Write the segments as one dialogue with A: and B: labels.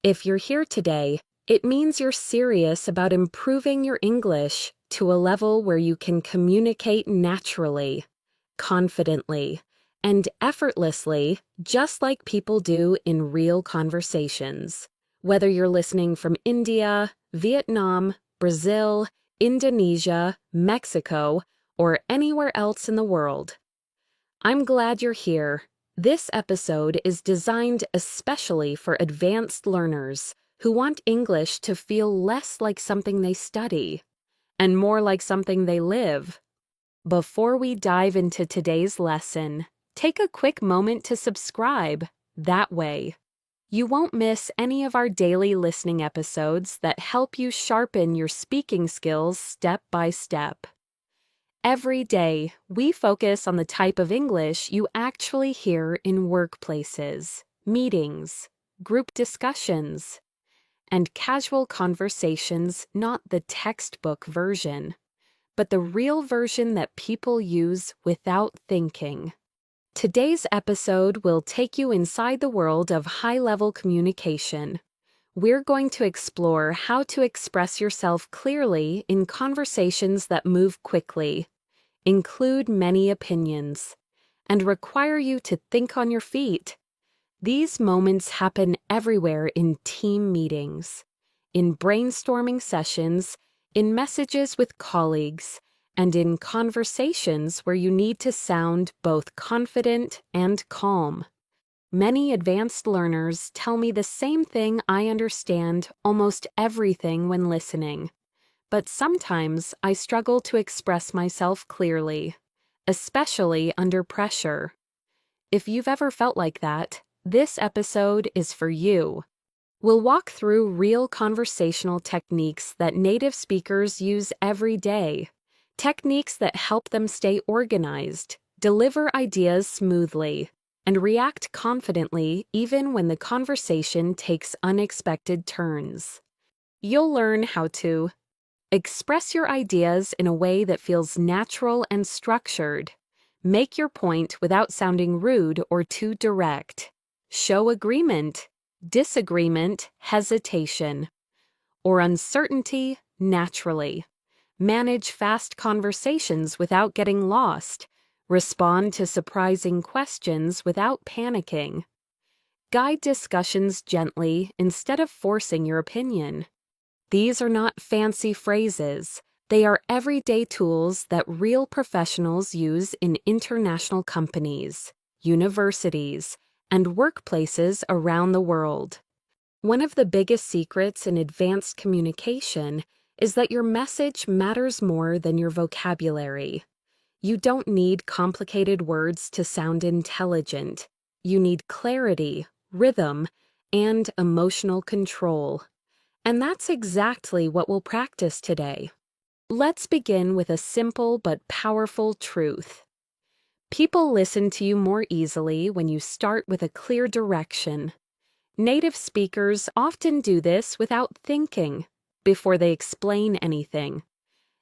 A: If you're here today, it means you're serious about improving your English to a level where you can communicate naturally, confidently, and effortlessly, just like people do in real conversations. Whether you're listening from India, Vietnam, Brazil, Indonesia, Mexico, or anywhere else in the world, I'm glad you're here. This episode is designed especially for advanced learners who want English to feel less like something they study and more like something they live. Before we dive into today's lesson, take a quick moment to subscribe. That way, you won't miss any of our daily listening episodes that help you sharpen your speaking skills step by step. Every day, we focus on the type of English you actually hear in workplaces, meetings, group discussions, and casual conversations, not the textbook version, but the real version that people use without thinking. Today's episode will take you inside the world of high-level communication. We're going to explore how to express yourself clearly in conversations that move quickly, include many opinions, and require you to think on your feet. These moments happen everywhere in team meetings, in brainstorming sessions, in messages with colleagues, and in conversations where you need to sound both confident and calm. Many advanced learners tell me the same thing. I understand almost everything when listening, but sometimes I struggle to express myself clearly, especially under pressure. If you've ever felt like that, this episode is for you. We'll walk through real conversational techniques that native speakers use every day, techniques that help them stay organized, deliver ideas smoothly, and react confidently even when the conversation takes unexpected turns. You'll learn how to express your ideas in a way that feels natural and structured. Make your point without sounding rude or too direct. Show agreement, disagreement, hesitation, or uncertainty naturally. Manage fast conversations without getting lost. Respond to surprising questions without panicking. Guide discussions gently instead of forcing your opinion. These are not fancy phrases. They are everyday tools that real professionals use in international companies, universities, and workplaces around the world. One of the biggest secrets in advanced communication is that your message matters more than your vocabulary. You don't need complicated words to sound intelligent. You need clarity, rhythm, and emotional control. And that's exactly what we'll practice today. Let's begin with a simple but powerful truth. People listen to you more easily when you start with a clear direction. Native speakers often do this without thinking, before they explain anything.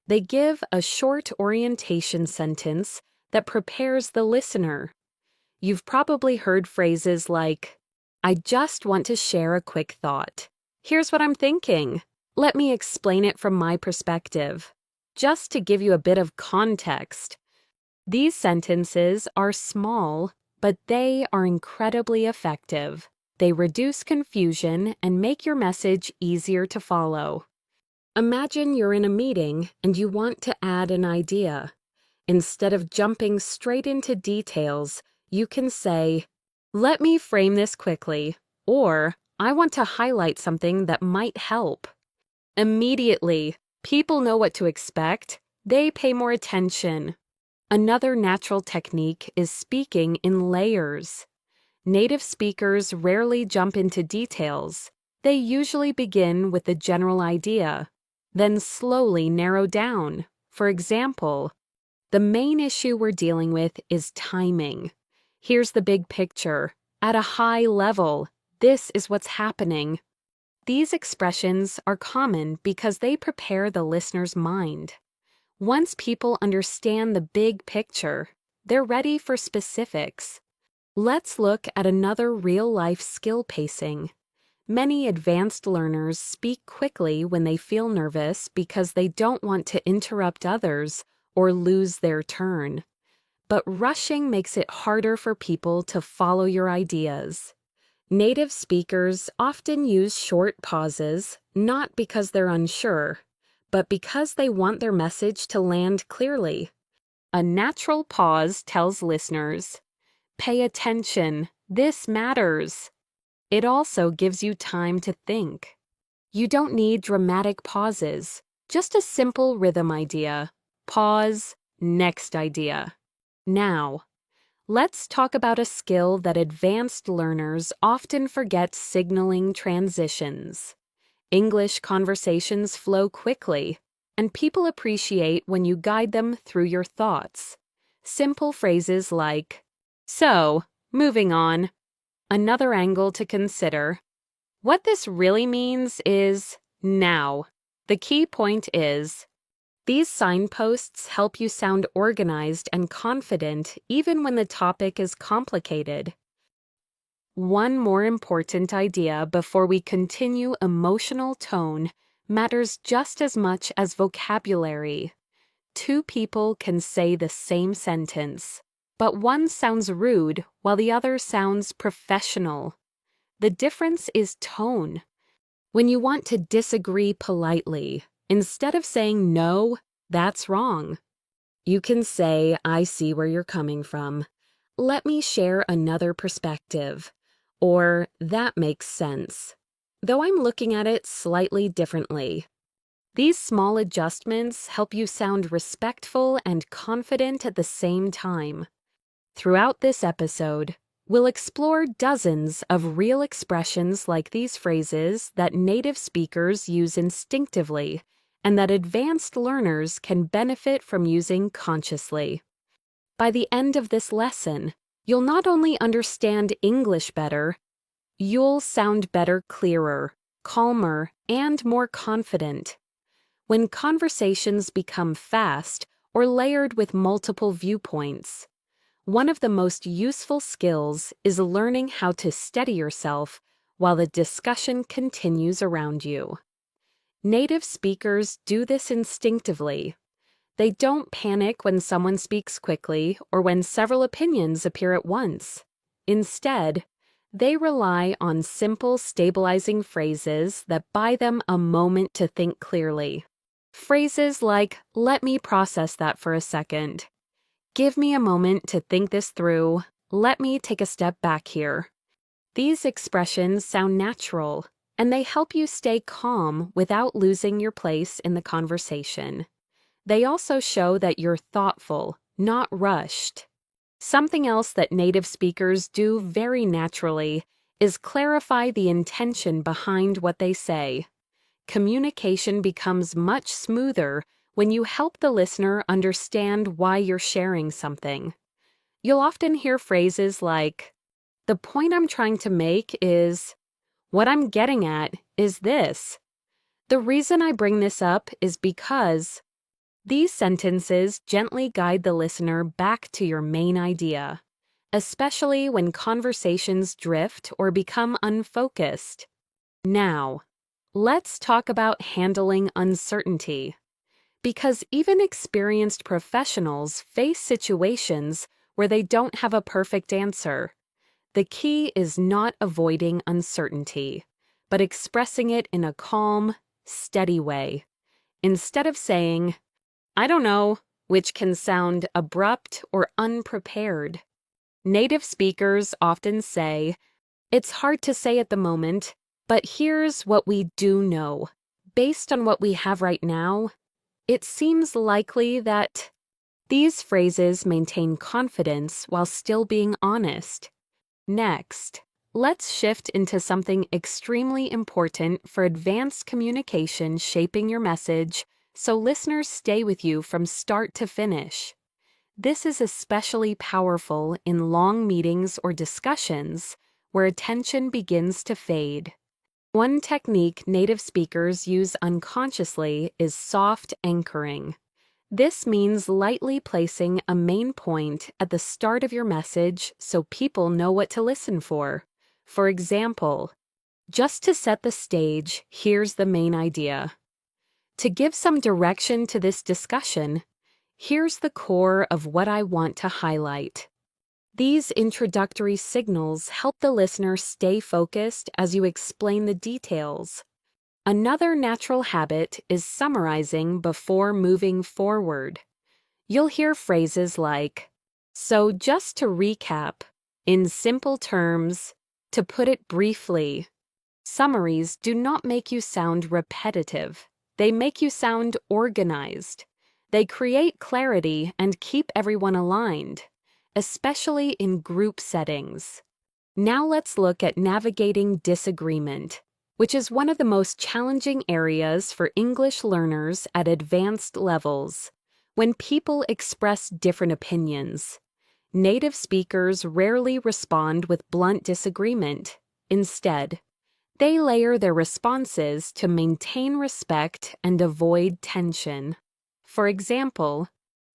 A: They give a short orientation sentence that prepares the listener. You've probably heard phrases like, "I just want to share a quick thought. Here's what I'm thinking. Let me explain it from my perspective." Just to give you a bit of context, these sentences are small, but they are incredibly effective. They reduce confusion and make your message easier to follow. Imagine you're in a meeting and you want to add an idea. Instead of jumping straight into details, you can say, "Let me frame this quickly," or "I want to highlight something that might help." Immediately, people know what to expect. They pay more attention. Another natural technique is speaking in layers. Native speakers rarely jump into details. They usually begin with the general idea, then slowly narrow down. For example, the main issue we're dealing with is timing. Here's the big picture. At a high level, this is what's happening. These expressions are common because they prepare the listener's mind. Once people understand the big picture, they're ready for specifics. Let's look at another real-life skill: pacing. Many advanced learners speak quickly when they feel nervous because they don't want to interrupt others or lose their turn. But rushing makes it harder for people to follow your ideas. Native speakers often use short pauses, not because they're unsure, but because they want their message to land clearly. A natural pause tells listeners, "Pay attention, this matters." It also gives you time to think. You don't need dramatic pauses, just a simple rhythm idea. Pause, next idea. Now, let's talk about a skill that advanced learners often forget: signaling transitions. English conversations flow quickly, and people appreciate when you guide them through your thoughts. Simple phrases like, "So, moving on." Another angle to consider: what this really means is now. The key point is, these signposts help you sound organized and confident even when the topic is complicated. One more important idea before we continue: emotional tone matters just as much as vocabulary. Two people can say the same sentence, but one sounds rude while the other sounds professional. The difference is tone. When you want to disagree politely, instead of saying "no, that's wrong," you can say, "I see where you're coming from. Let me share another perspective," or "that makes sense, though I'm looking at it slightly differently." These small adjustments help you sound respectful and confident at the same time. Throughout this episode, we'll explore dozens of real expressions like these phrases that native speakers use instinctively and that advanced learners can benefit from using consciously. By the end of this lesson, you'll not only understand English better, you'll sound better, clearer, calmer, and more confident. When conversations become fast or layered with multiple viewpoints, one of the most useful skills is learning how to steady yourself while the discussion continues around you. Native speakers do this instinctively. They don't panic when someone speaks quickly or when several opinions appear at once. Instead, they rely on simple, stabilizing phrases that buy them a moment to think clearly. Phrases like, "Let me process that for a second," "Give me a moment to think this through," "Let me take a step back here." These expressions sound natural, and they help you stay calm without losing your place in the conversation. They also show that you're thoughtful, not rushed. Something else that native speakers do very naturally is clarify the intention behind what they say. Communication becomes much smoother when you help the listener understand why you're sharing something. You'll often hear phrases like, "The point I'm trying to make is," "What I'm getting at is this," "The reason I bring this up is because." These sentences gently guide the listener back to your main idea, especially when conversations drift or become unfocused. Now, let's talk about handling uncertainty, because even experienced professionals face situations where they don't have a perfect answer. The key is not avoiding uncertainty, but expressing it in a calm, steady way. Instead of saying, "I don't know," which can sound abrupt or unprepared. Native speakers often say, "It's hard to say at the moment, but here's what we do know. Based on what we have right now, it seems likely that." These phrases maintain confidence while still being honest. Next, let's shift into something extremely important for advanced communication shaping your message so listeners stay with you from start to finish. This is especially powerful in long meetings or discussions where attention begins to fade. One technique native speakers use unconsciously is soft anchoring. This means lightly placing a main point at the start of your message so people know what to listen for. For example, Just to set the stage, here's the main idea. To give some direction to this discussion, here's the core of what I want to highlight. These introductory signals help the listener stay focused as you explain the details. Another natural habit is summarizing before moving forward. You'll hear phrases like, "So just to recap, in simple terms, to put it briefly." Summaries do not make you sound repetitive. They make you sound organized. They create clarity and keep everyone aligned, especially in group settings. Now let's look at navigating disagreement, which is one of the most challenging areas for English learners at advanced levels. When people express different opinions, native speakers rarely respond with blunt disagreement. Instead, they layer their responses to maintain respect and avoid tension. For example,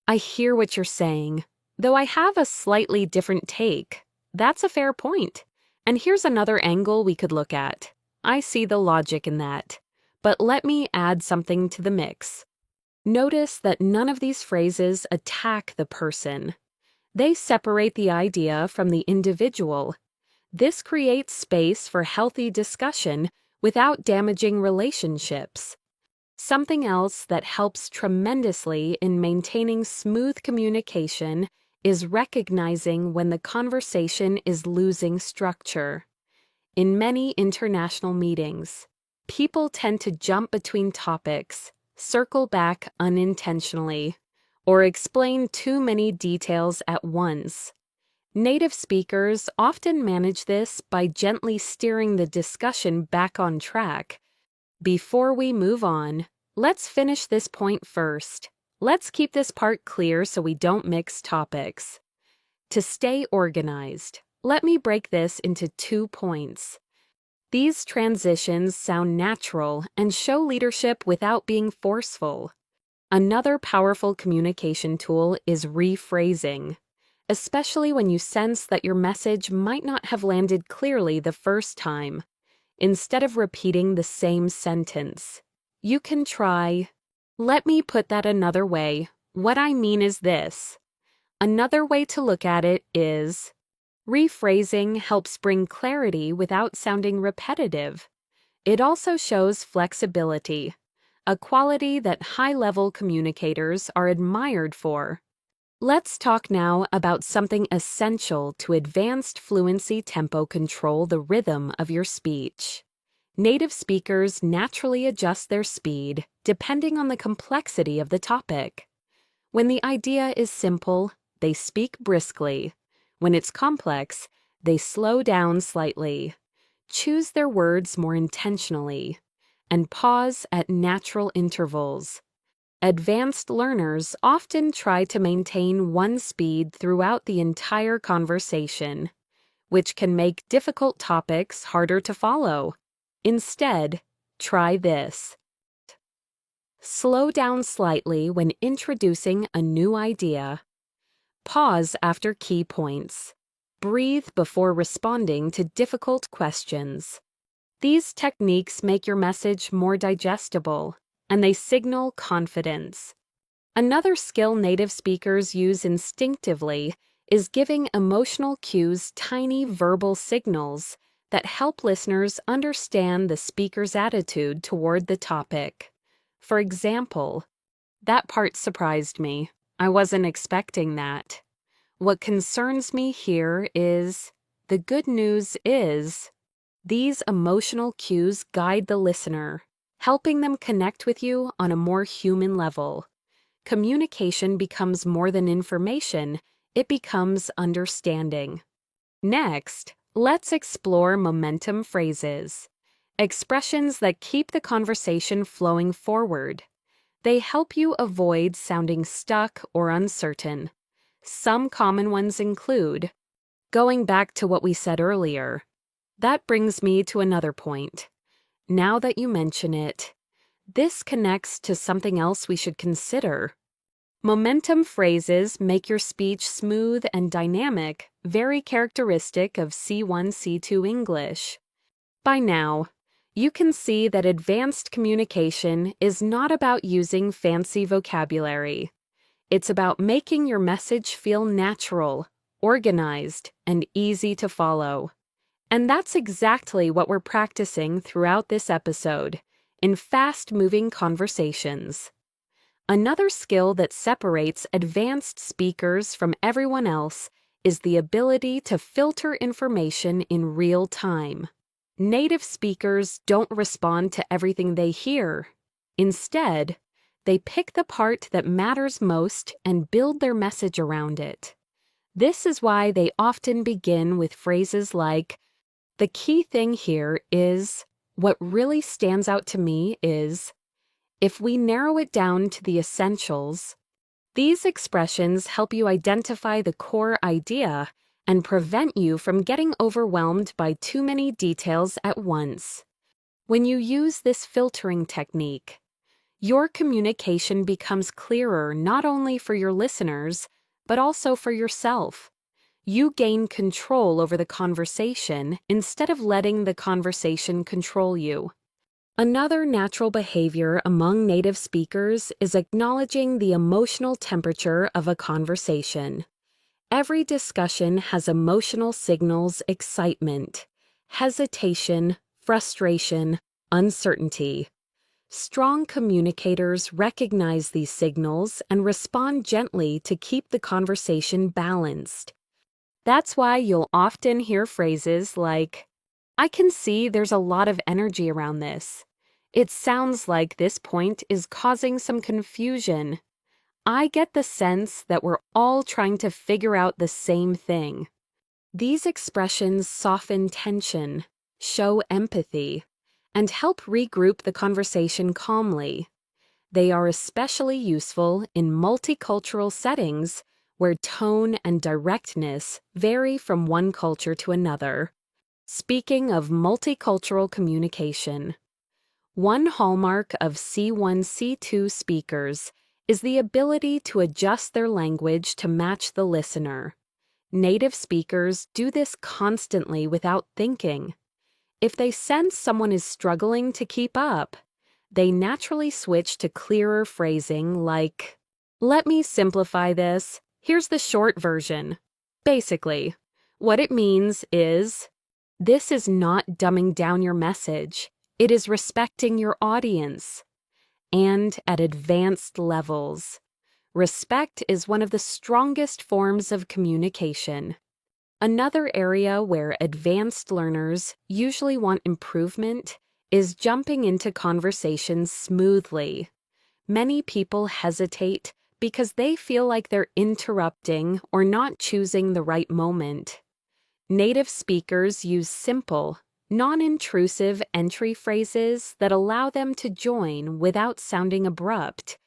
A: "I hear what you're saying, though I have a slightly different take. That's a fair point. And here's another angle we could look at. I see the logic in that. But let me add something to the mix." Notice that none of these phrases attack the person. They separate the idea from the individual. This creates space for healthy discussion without damaging relationships. Something else that helps tremendously in maintaining smooth communication is recognizing when the conversation is losing structure. In many international meetings, people tend to jump between topics, circle back unintentionally, or explain too many details at once. Native speakers often manage this by gently steering the discussion back on track. Before we move on, let's finish this point first. Let's keep this part clear so we don't mix topics. To stay organized, let me break this into 2 points. These transitions sound natural and show leadership without being forceful. Another powerful communication tool is rephrasing, especially when you sense that your message might not have landed clearly the first time. Instead of repeating the same sentence, you can try, "Let me put that another way. What I mean is this." Another way to look at it is, rephrasing helps bring clarity without sounding repetitive. It also shows flexibility, a quality that high-level communicators are admired for. Let's talk now about something essential to advanced fluency tempo control the rhythm of your speech. Native speakers naturally adjust their speed depending on the complexity of the topic. When the idea is simple, they speak briskly. When it's complex, they slow down slightly, choose their words more intentionally, and pause at natural intervals. Advanced learners often try to maintain one speed throughout the entire conversation, which can make difficult topics harder to follow. Instead, try this. Slow down slightly when introducing a new idea. Pause after key points. Breathe before responding to difficult questions. These techniques make your message more digestible, and they signal confidence. Another skill native speakers use instinctively is giving emotional cues tiny verbal signals that help listeners understand the speaker's attitude toward the topic. For example, "That part surprised me. I wasn't expecting that. What concerns me here is, the good news is." These emotional cues guide the listener, helping them connect with you on a more human level. Communication becomes more than information, it becomes understanding. Next, let's explore momentum phrases, expressions that keep the conversation flowing forward. They help you avoid sounding stuck or uncertain. Some common ones include, going back to what we said earlier. That brings me to another point. Now that you mention it, this connects to something else we should consider. Momentum phrases make your speech smooth and dynamic, very characteristic of C1, C2 English. By now, you can see that advanced communication is not about using fancy vocabulary. It's about making your message feel natural, organized, and easy to follow. And that's exactly what we're practicing throughout this episode, in fast-moving conversations. Another skill that separates advanced speakers from everyone else is the ability to filter information in real time. Native speakers don't respond to everything they hear. Instead, they pick the part that matters most and build their message around it. This is why they often begin with phrases like, "The key thing here is," "What really stands out to me is," "If we narrow it down to the essentials." These expressions help you identify the core idea and prevent you from getting overwhelmed by too many details at once. When you use this filtering technique, your communication becomes clearer not only for your listeners, but also for yourself. You gain control over the conversation instead of letting the conversation control you. Another natural behavior among native speakers is acknowledging the emotional temperature of a conversation. Every discussion has emotional signals: excitement, hesitation, frustration, uncertainty. Strong communicators recognize these signals and respond gently to keep the conversation balanced. That's why you'll often hear phrases like, "I can see there's a lot of energy around this. It sounds like this point is causing some confusion. I get the sense that we're all trying to figure out the same thing." These expressions soften tension, show empathy, and help regroup the conversation calmly. They are especially useful in multicultural settings where tone and directness vary from one culture to another. Speaking of multicultural communication, one hallmark of C1, C2 speakers is the ability to adjust their language to match the listener. Native speakers do this constantly without thinking. If they sense someone is struggling to keep up, they naturally switch to clearer phrasing like, "Let me simplify this. Here's the short version." Basically, what it means is, this is not dumbing down your message. It is respecting your audience. And at advanced levels, respect is one of the strongest forms of communication. Another area where advanced learners usually want improvement is jumping into conversations smoothly. Many people hesitate because they feel like they're interrupting or not choosing the right moment. Native speakers use simple, non-intrusive entry phrases that allow them to join without sounding abrupt.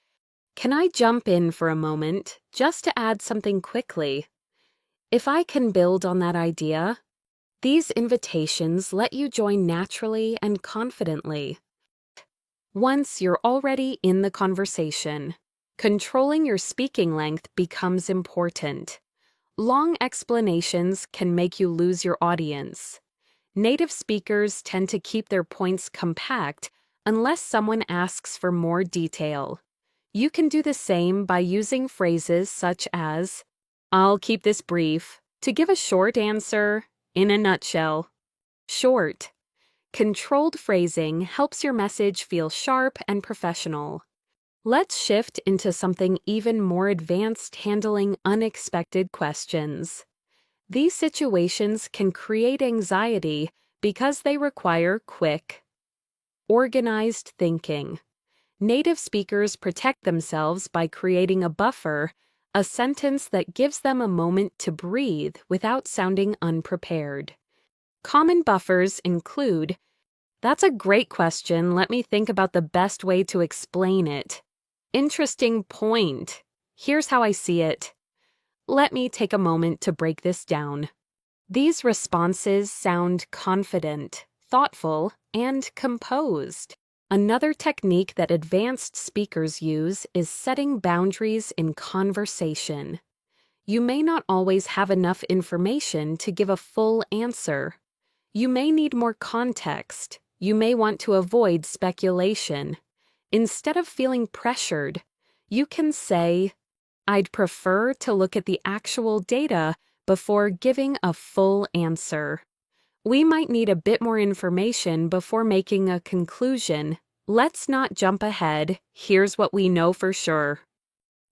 A: "Can I jump in for a moment, just to add something quickly? If I can build on that idea." These invitations let you join naturally and confidently. Once you're already in the conversation, controlling your speaking length becomes important. Long explanations can make you lose your audience. Native speakers tend to keep their points compact unless someone asks for more detail. You can do the same by using phrases such as, "I'll keep this brief. To give a short answer, in a nutshell." Short, controlled phrasing helps your message feel sharp and professional. Let's shift into something even more advanced: handling unexpected questions. These situations can create anxiety because they require quick, organized thinking. Native speakers protect themselves by creating a buffer, a sentence that gives them a moment to breathe without sounding unprepared. Common buffers include, "That's a great question. Let me think about the best way to explain it." "Interesting point. Here's how I see it. Let me take a moment to break this down." These responses sound confident, thoughtful, and composed. Another technique that advanced speakers use is setting boundaries in conversation. You may not always have enough information to give a full answer. You may need more context. You may want to avoid speculation. Instead of feeling pressured, you can say, I'd prefer to look at the actual data before giving a full answer. We might need a bit more information before making a conclusion. Let's not jump ahead. Here's what we know for sure.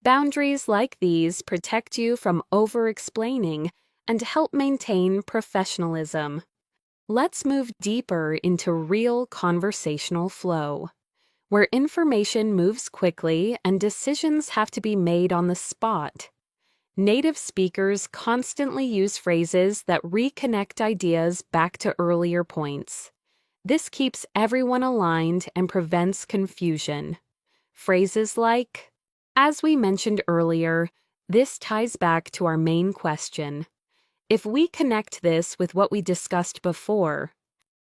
A: Boundaries like these protect you from over-explaining and help maintain professionalism. Let's move deeper into real conversational flow, where information moves quickly and decisions have to be made on the spot. Native speakers constantly use phrases that reconnect ideas back to earlier points. This keeps everyone aligned and prevents confusion. Phrases like, as we mentioned earlier, this ties back to our main question. If we connect this with what we discussed before,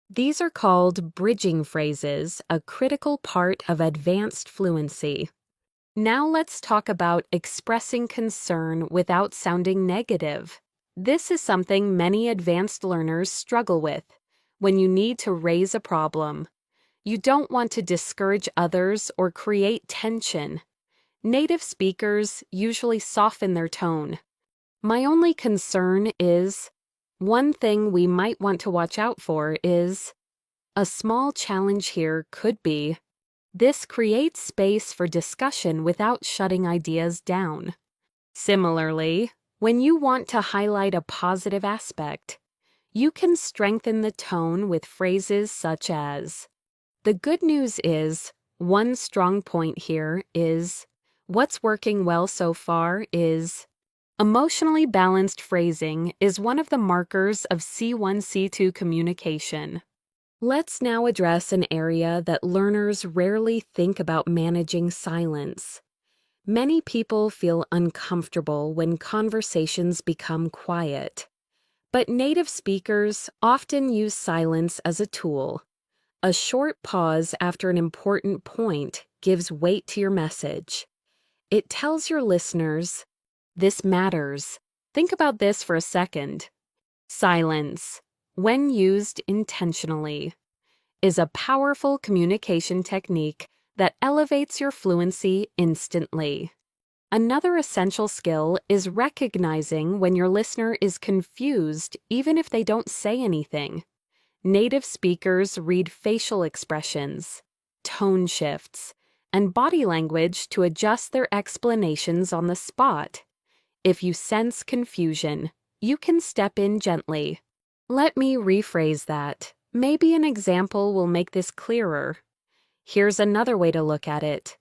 A: these are called bridging phrases, a critical part of advanced fluency. Now let's talk about expressing concern without sounding negative. This is something many advanced learners struggle with. When you need to raise a problem, you don't want to discourage others or create tension. Native speakers usually soften their tone. My only concern is, one thing we might want to watch out for is, a small challenge here could be, this creates space for discussion without shutting ideas down. Similarly, when you want to highlight a positive aspect, you can strengthen the tone with phrases such as, the good news is, one strong point here is, what's working well so far is. Emotionally balanced phrasing is one of the markers of C1, C2 communication. Let's now address an area that learners rarely think about: managing silence. Many people feel uncomfortable when conversations become quiet. But native speakers often use silence as a tool. A short pause after an important point gives weight to your message. It tells your listeners, this matters. Think about this for a second. Silence, when used intentionally, is a powerful communication technique that elevates your fluency instantly. Another essential skill is recognizing when your listener is confused even if they don't say anything. Native speakers read facial expressions, tone shifts, and body language to adjust their explanations on the spot. If you sense confusion, you can step in gently. Let me rephrase that. Maybe an example will make this clearer. Here's another way to look at it.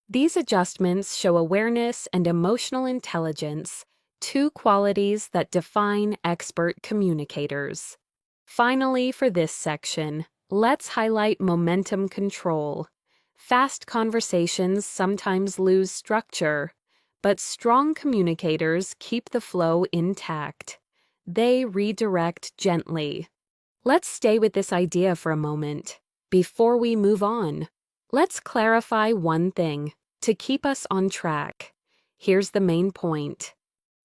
A: These adjustments show awareness and emotional intelligence, two qualities that define expert communicators. Finally, for this section, let's highlight momentum control. Fast conversations sometimes lose structure, but strong communicators keep the flow intact. They redirect gently. Let's stay with this idea for a moment. Before we move on, let's clarify one thing to keep us on track. Here's the main point.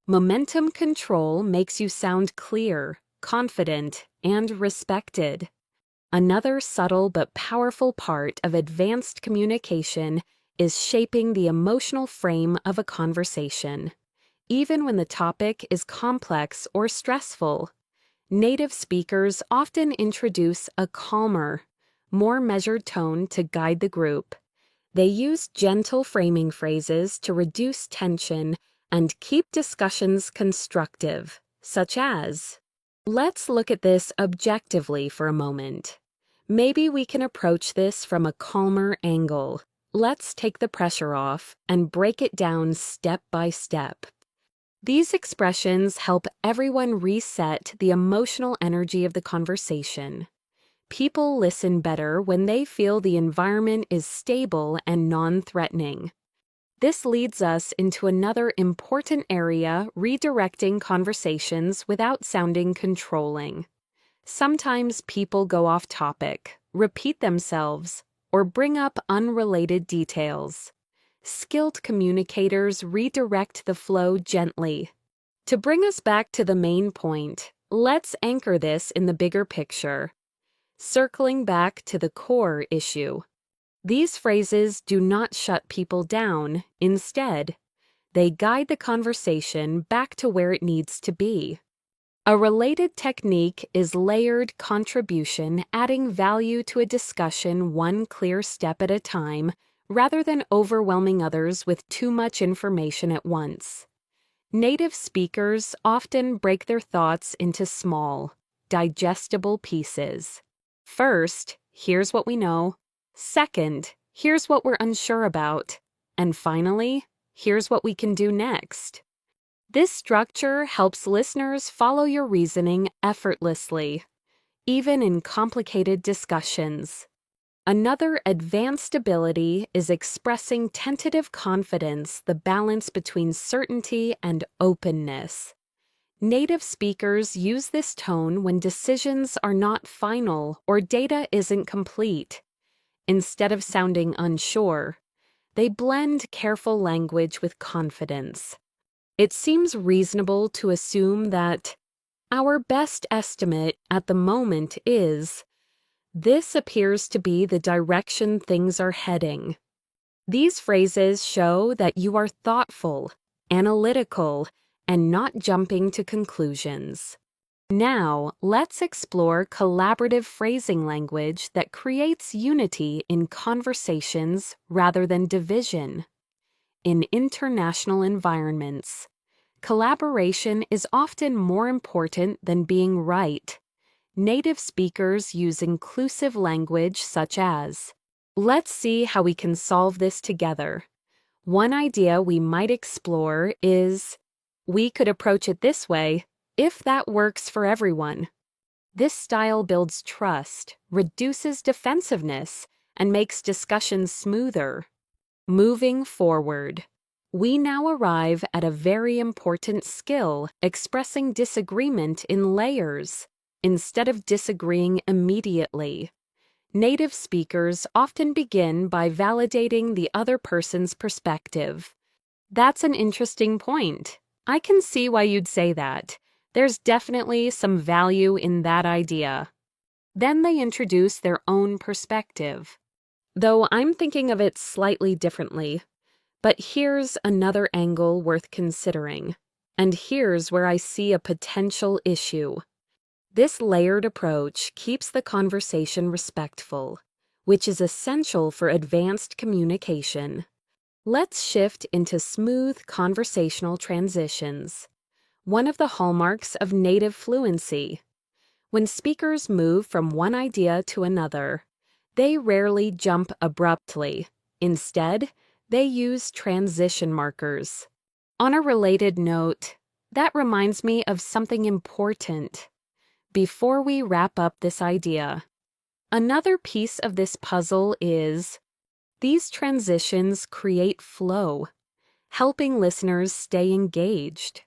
A: Momentum control makes you sound clear, confident, and respected. Another subtle but powerful part of advanced communication is shaping the emotional frame of a conversation. Even when the topic is complex or stressful, native speakers often introduce a calmer, more measured tone to guide the group. They use gentle framing phrases to reduce tension and keep discussions constructive, such as, let's look at this objectively for a moment. Maybe we can approach this from a calmer angle. Let's take the pressure off and break it down step by step. These expressions help everyone reset the emotional energy of the conversation. People listen better when they feel the environment is stable and non-threatening. This leads us into another important area: redirecting conversations without sounding controlling. Sometimes people go off topic, repeat themselves, or bring up unrelated details. Skilled communicators redirect the flow gently. To bring us back to the main point, let's anchor this in the bigger picture. Circling back to the core issue. These phrases do not shut people down. Instead, they guide the conversation back to where it needs to be. A related technique is layered contribution, adding value to a discussion one clear step at a time, rather than overwhelming others with too much information at once. Native speakers often break their thoughts into small, digestible pieces. First, here's what we know. Second, here's what we're unsure about. And finally, here's what we can do next. This structure helps listeners follow your reasoning effortlessly, even in complicated discussions. Another advanced ability is expressing tentative confidence, the balance between certainty and openness. Native speakers use this tone when decisions are not final or data isn't complete. Instead of sounding unsure, they blend careful language with confidence. It seems reasonable to assume that our best estimate at the moment is. This appears to be the direction things are heading. These phrases show that you are thoughtful, analytical, and not jumping to conclusions. Now, let's explore collaborative phrasing language that creates unity in conversations rather than division. In international environments, collaboration is often more important than being right. Native speakers use inclusive language such as, "Let's see how we can solve this together." One idea we might explore is, "We could approach it this way, if that works for everyone." This style builds trust, reduces defensiveness, and makes discussions smoother. Moving forward, we now arrive at a very important skill, expressing disagreement in layers. Instead of disagreeing immediately, native speakers often begin by validating the other person's perspective. That's an interesting point. I can see why you'd say that. There's definitely some value in that idea. Then they introduce their own perspective. Though I'm thinking of it slightly differently. But here's another angle worth considering. And here's where I see a potential issue. This layered approach keeps the conversation respectful, which is essential for advanced communication. Let's shift into smooth conversational transitions, one of the hallmarks of native fluency. When speakers move from one idea to another, they rarely jump abruptly. Instead, they use transition markers. On a related note, that reminds me of something important. Before we wrap up this idea, another piece of this puzzle is these transitions create flow, helping listeners stay engaged.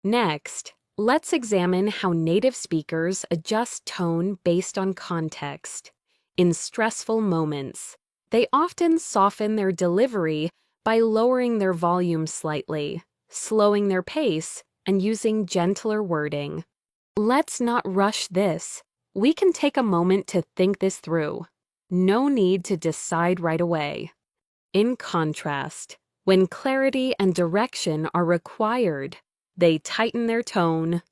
A: Next, let's examine how native speakers adjust tone based on context. In stressful moments, they often soften their delivery by lowering their volume slightly, slowing their pace, and using gentler wording. Let's not rush this. We can take a moment to think this through. No need to decide right away. In contrast, when clarity and direction are required, they tighten their tone.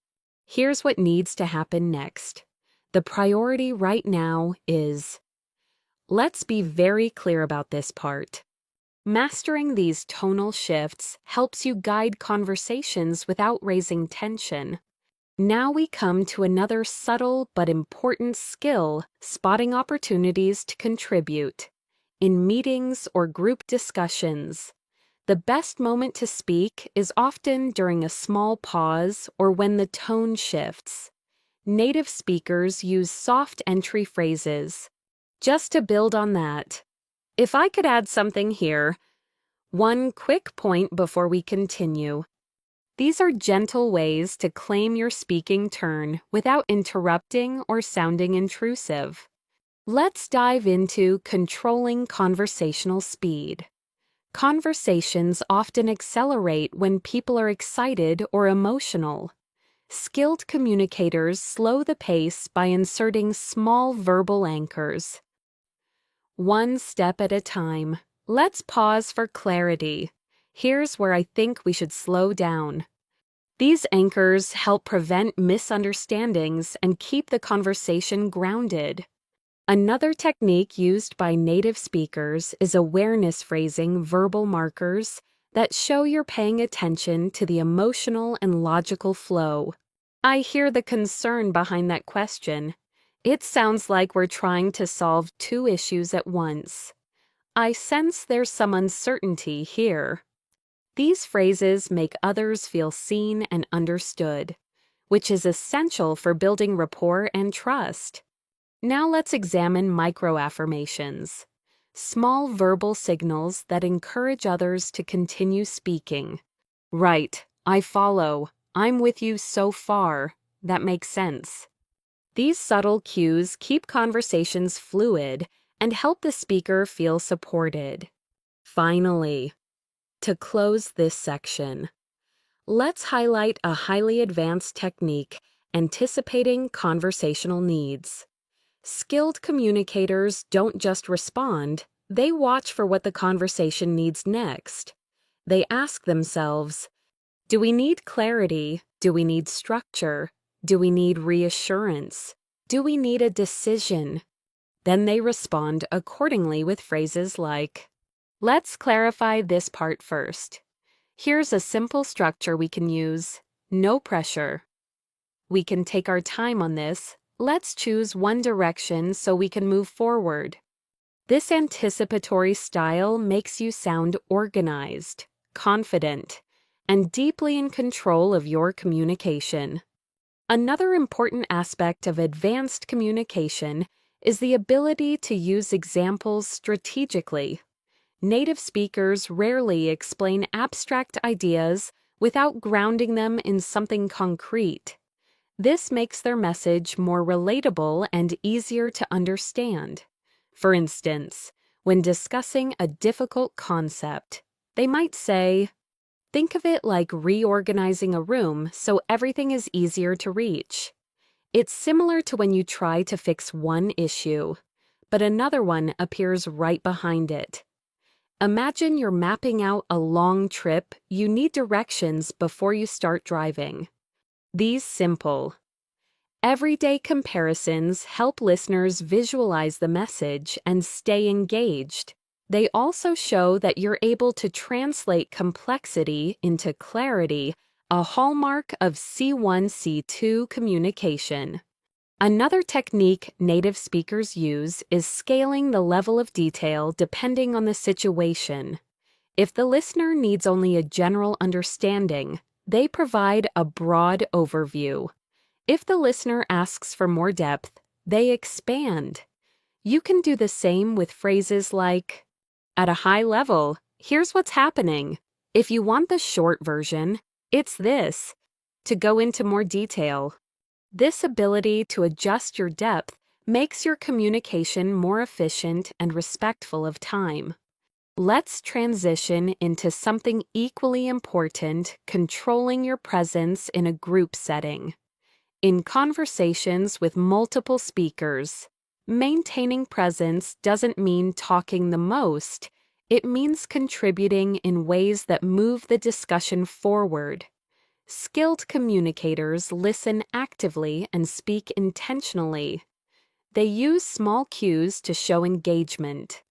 A: Here's what needs to happen next. The priority right now is. Let's be very clear about this part. Mastering these tonal shifts helps you guide conversations without raising tension. Now we come to another subtle but important skill, spotting opportunities to contribute. In meetings or group discussions, the best moment to speak is often during a small pause or when the tone shifts. Native speakers use soft entry phrases. Just to build on that, if I could add something here, one quick point before we continue. These are gentle ways to claim your speaking turn without interrupting or sounding intrusive. Let's dive into controlling conversational speed. Conversations often accelerate when people are excited or emotional. Skilled communicators slow the pace by inserting small verbal anchors. One step at a time. Let's pause for clarity. Here's where I think we should slow down. These anchors help prevent misunderstandings and keep the conversation grounded. Another technique used by native speakers is awareness phrasing verbal markers that show you're paying attention to the emotional and logical flow. I hear the concern behind that question. It sounds like we're trying to solve two issues at once. I sense there's some uncertainty here. These phrases make others feel seen and understood, which is essential for building rapport and trust. Now let's examine microaffirmations, small verbal signals that encourage others to continue speaking. Right, I follow, I'm with you so far, that makes sense. These subtle cues keep conversations fluid and help the speaker feel supported. Finally, to close this section, let's highlight a highly advanced technique anticipating conversational needs. Skilled communicators don't just respond, they watch for what the conversation needs next. They ask themselves, do we need clarity? Do we need structure? Do we need reassurance? Do we need a decision? Then they respond accordingly with phrases like, let's clarify this part first. Here's a simple structure we can use. No pressure. We can take our time on this. Let's choose one direction so we can move forward. This anticipatory style makes you sound organized, confident, and deeply in control of your communication. Another important aspect of advanced communication is the ability to use examples strategically. Native speakers rarely explain abstract ideas without grounding them in something concrete. This makes their message more relatable and easier to understand. For instance, when discussing a difficult concept, they might say, think of it like reorganizing a room so everything is easier to reach. It's similar to when you try to fix one issue, but another one appears right behind it. Imagine you're mapping out a long trip you need directions before you start driving. These simple, everyday comparisons help listeners visualize the message and stay engaged. They also show that you're able to translate complexity into clarity, a hallmark of C1, C2 communication. Another technique native speakers use is scaling the level of detail depending on the situation. If the listener needs only a general understanding, they provide a broad overview. If the listener asks for more depth, they expand. You can do the same with phrases like, at a high level, here's what's happening. If you want the short version, it's this. To go into more detail. This ability to adjust your depth makes your communication more efficient and respectful of time. Let's transition into something equally important, controlling your presence in a group setting. In conversations with multiple speakers, maintaining presence doesn't mean talking the most. It means contributing in ways that move the discussion forward. Skilled communicators listen actively and speak intentionally. They use small cues to show engagement.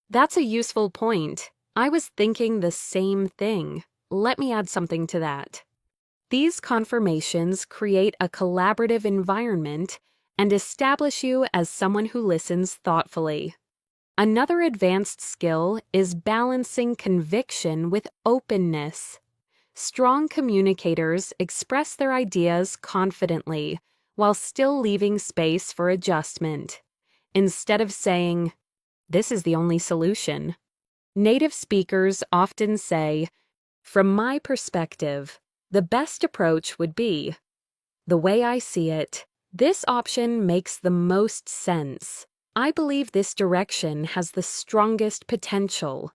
A: That's a useful point. I was thinking the same thing. Let me add something to that. These confirmations create a collaborative environment and establish you as someone who listens thoughtfully. Another advanced skill is balancing conviction with openness. Strong communicators express their ideas confidently while still leaving space for adjustment. Instead of saying, "This is the only solution," native speakers often say, "From my perspective, the best approach would be, the way I see it, this option makes the most sense. I believe this direction has the strongest potential."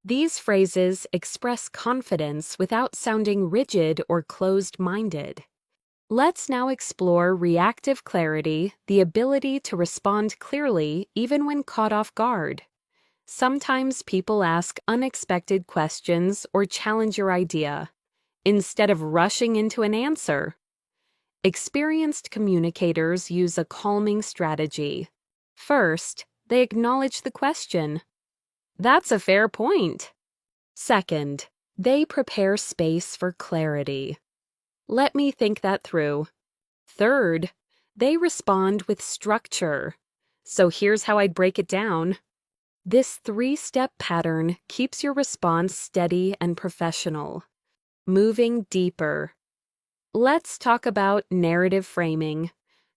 A: These phrases express confidence without sounding rigid or closed-minded. Let's now explore reactive clarity, the ability to respond clearly even when caught off guard. Sometimes people ask unexpected questions or challenge your idea, instead of rushing into an answer. Experienced communicators use a calming strategy. First, they acknowledge the question. That's a fair point. Second, they prepare space for clarity. Let me think that through. Third, they respond with structure. So here's how I'd break it down. This three-step pattern keeps your response steady and professional. Moving deeper. Let's talk about narrative framing.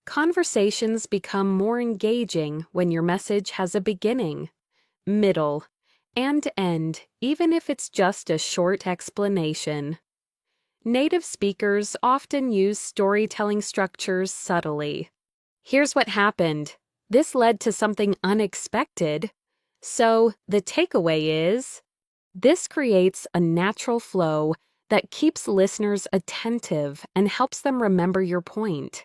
A: Conversations become more engaging when your message has a beginning, middle, and end, even if it's just a short explanation. Native speakers often use storytelling structures subtly. Here's what happened. This led to something unexpected. So, the takeaway is, this creates a natural flow that keeps listeners attentive and helps them remember your point.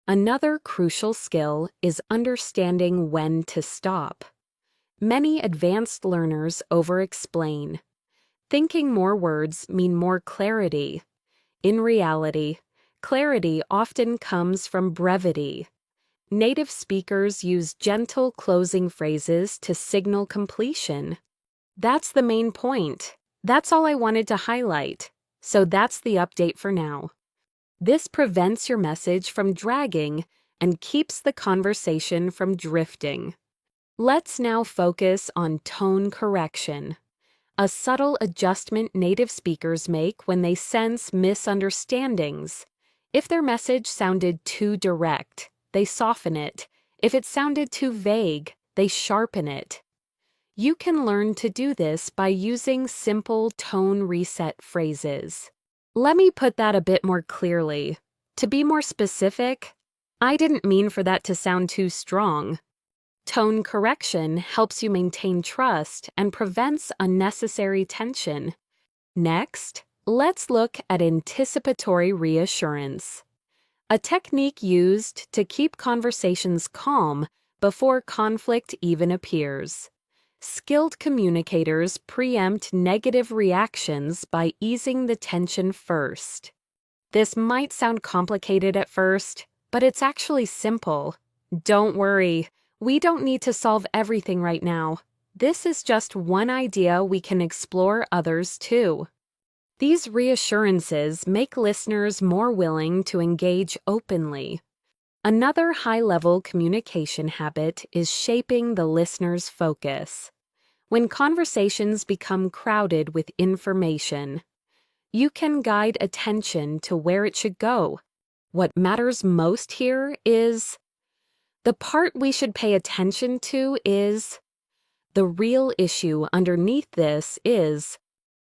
A: Another crucial skill is understanding when to stop. Many advanced learners over-explain. Thinking more words mean more clarity. In reality, clarity often comes from brevity. Native speakers use gentle closing phrases to signal completion. That's the main point. That's all I wanted to highlight. So that's the update for now. This prevents your message from dragging and keeps the conversation from drifting. Let's now focus on tone correction, a subtle adjustment native speakers make when they sense misunderstandings. If their message sounded too direct, they soften it. If it sounded too vague, they sharpen it. You can learn to do this by using simple tone reset phrases. Let me put that a bit more clearly. To be more specific, I didn't mean for that to sound too strong. Tone correction helps you maintain trust and prevents unnecessary tension. Next, let's look at anticipatory reassurance, a technique used to keep conversations calm before conflict even appears. Skilled communicators preempt negative reactions by easing the tension first. This might sound complicated at first, but it's actually simple. Don't worry, we don't need to solve everything right now. This is just one idea we can explore others too. These reassurances make listeners more willing to engage openly. Another high-level communication habit is shaping the listener's focus. When conversations become crowded with information, you can guide attention to where it should go. What matters most here is the part we should pay attention to is the real issue underneath this is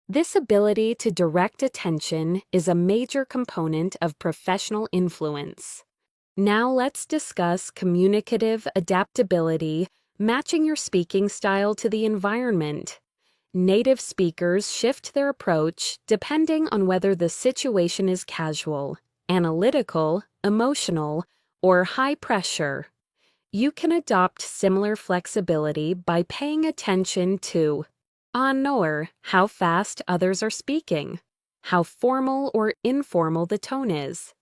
A: this ability to direct attention is a major component of professional influence. Now let's discuss communicative adaptability, matching your speaking style to the environment. Native speakers shift their approach depending on whether the situation is casual, analytical, emotional, or high pressure. You can adopt similar flexibility by paying attention to how fast others are speaking, how formal or informal the tone is,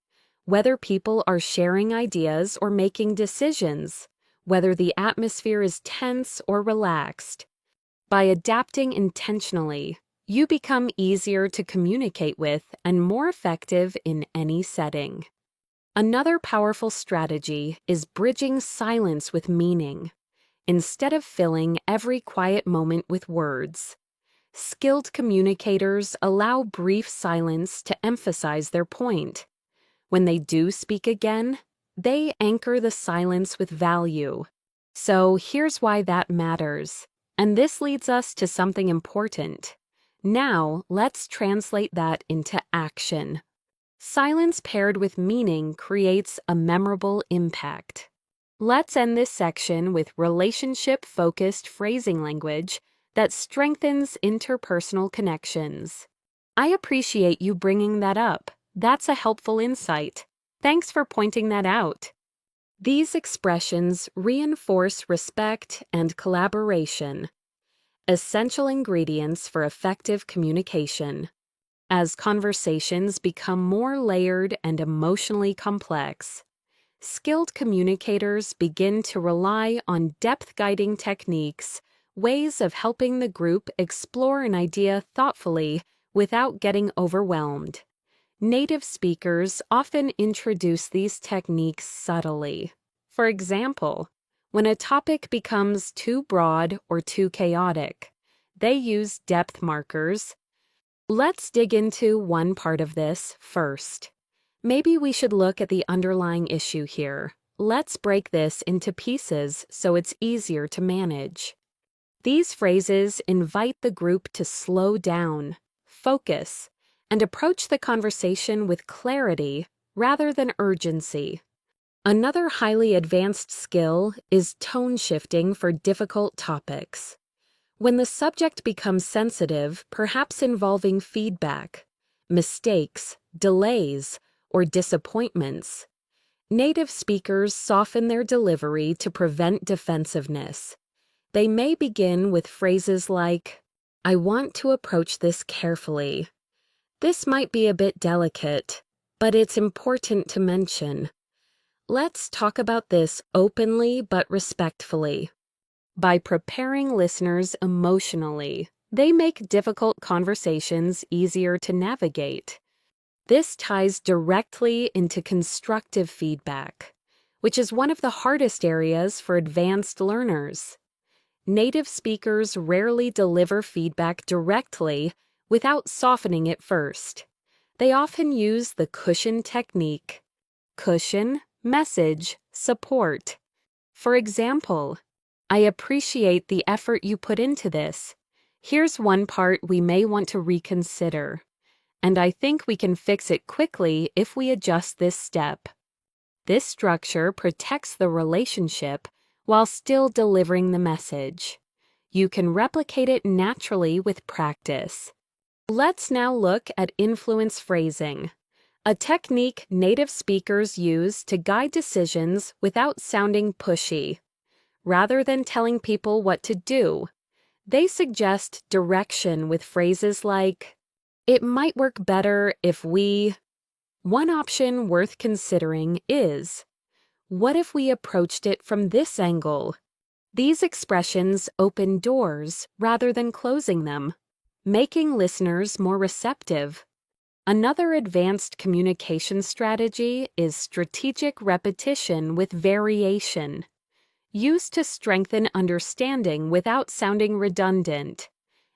A: whether people are sharing ideas or making decisions, whether the atmosphere is tense or relaxed. By adapting intentionally, you become easier to communicate with and more effective in any setting. Another powerful strategy is bridging silence with meaning. Instead of filling every quiet moment with words, skilled communicators allow brief silence to emphasize their point. When they do speak again, they anchor the silence with value. So here's why that matters. And this leads us to something important. Now, let's translate that into action. Silence paired with meaning creates a memorable impact. Let's end this section with relationship-focused phrasing language that strengthens interpersonal connections. I appreciate you bringing that up. That's a helpful insight. Thanks for pointing that out. These expressions reinforce respect and collaboration, essential ingredients for effective communication. As conversations become more layered and emotionally complex, skilled communicators begin to rely on depth-guiding techniques, ways of helping the group explore an idea thoughtfully without getting overwhelmed. Native speakers often introduce these techniques subtly. For example, when a topic becomes too broad or too chaotic, they use depth markers. Let's dig into one part of this first. Maybe we should look at the underlying issue here. Let's break this into pieces so it's easier to manage. These phrases invite the group to slow down, focus, and approach the conversation with clarity rather than urgency. Another highly advanced skill is tone shifting for difficult topics. When the subject becomes sensitive, perhaps involving feedback, mistakes, delays, or disappointments, native speakers soften their delivery to prevent defensiveness. They may begin with phrases like, "I want to approach this carefully. This might be a bit delicate, but it's important to mention. Let's talk about this openly but respectfully." By preparing listeners emotionally, they make difficult conversations easier to navigate. This ties directly into constructive feedback, which is one of the hardest areas for advanced learners. Native speakers rarely deliver feedback directly without softening it first. They often use the cushion technique. Cushion, message, support. For example, "I appreciate the effort you put into this. Here's one part we may want to reconsider. And I think we can fix it quickly if we adjust this step." This structure protects the relationship while still delivering the message. You can replicate it naturally with practice. Let's now look at influence phrasing, a technique native speakers use to guide decisions without sounding pushy. Rather than telling people what to do, they suggest direction with phrases like, "It might work better if we..." One option worth considering is, "What if we approached it from this angle?" These expressions open doors rather than closing them, making listeners more receptive. Another advanced communication strategy is strategic repetition with variation, used to strengthen understanding without sounding redundant.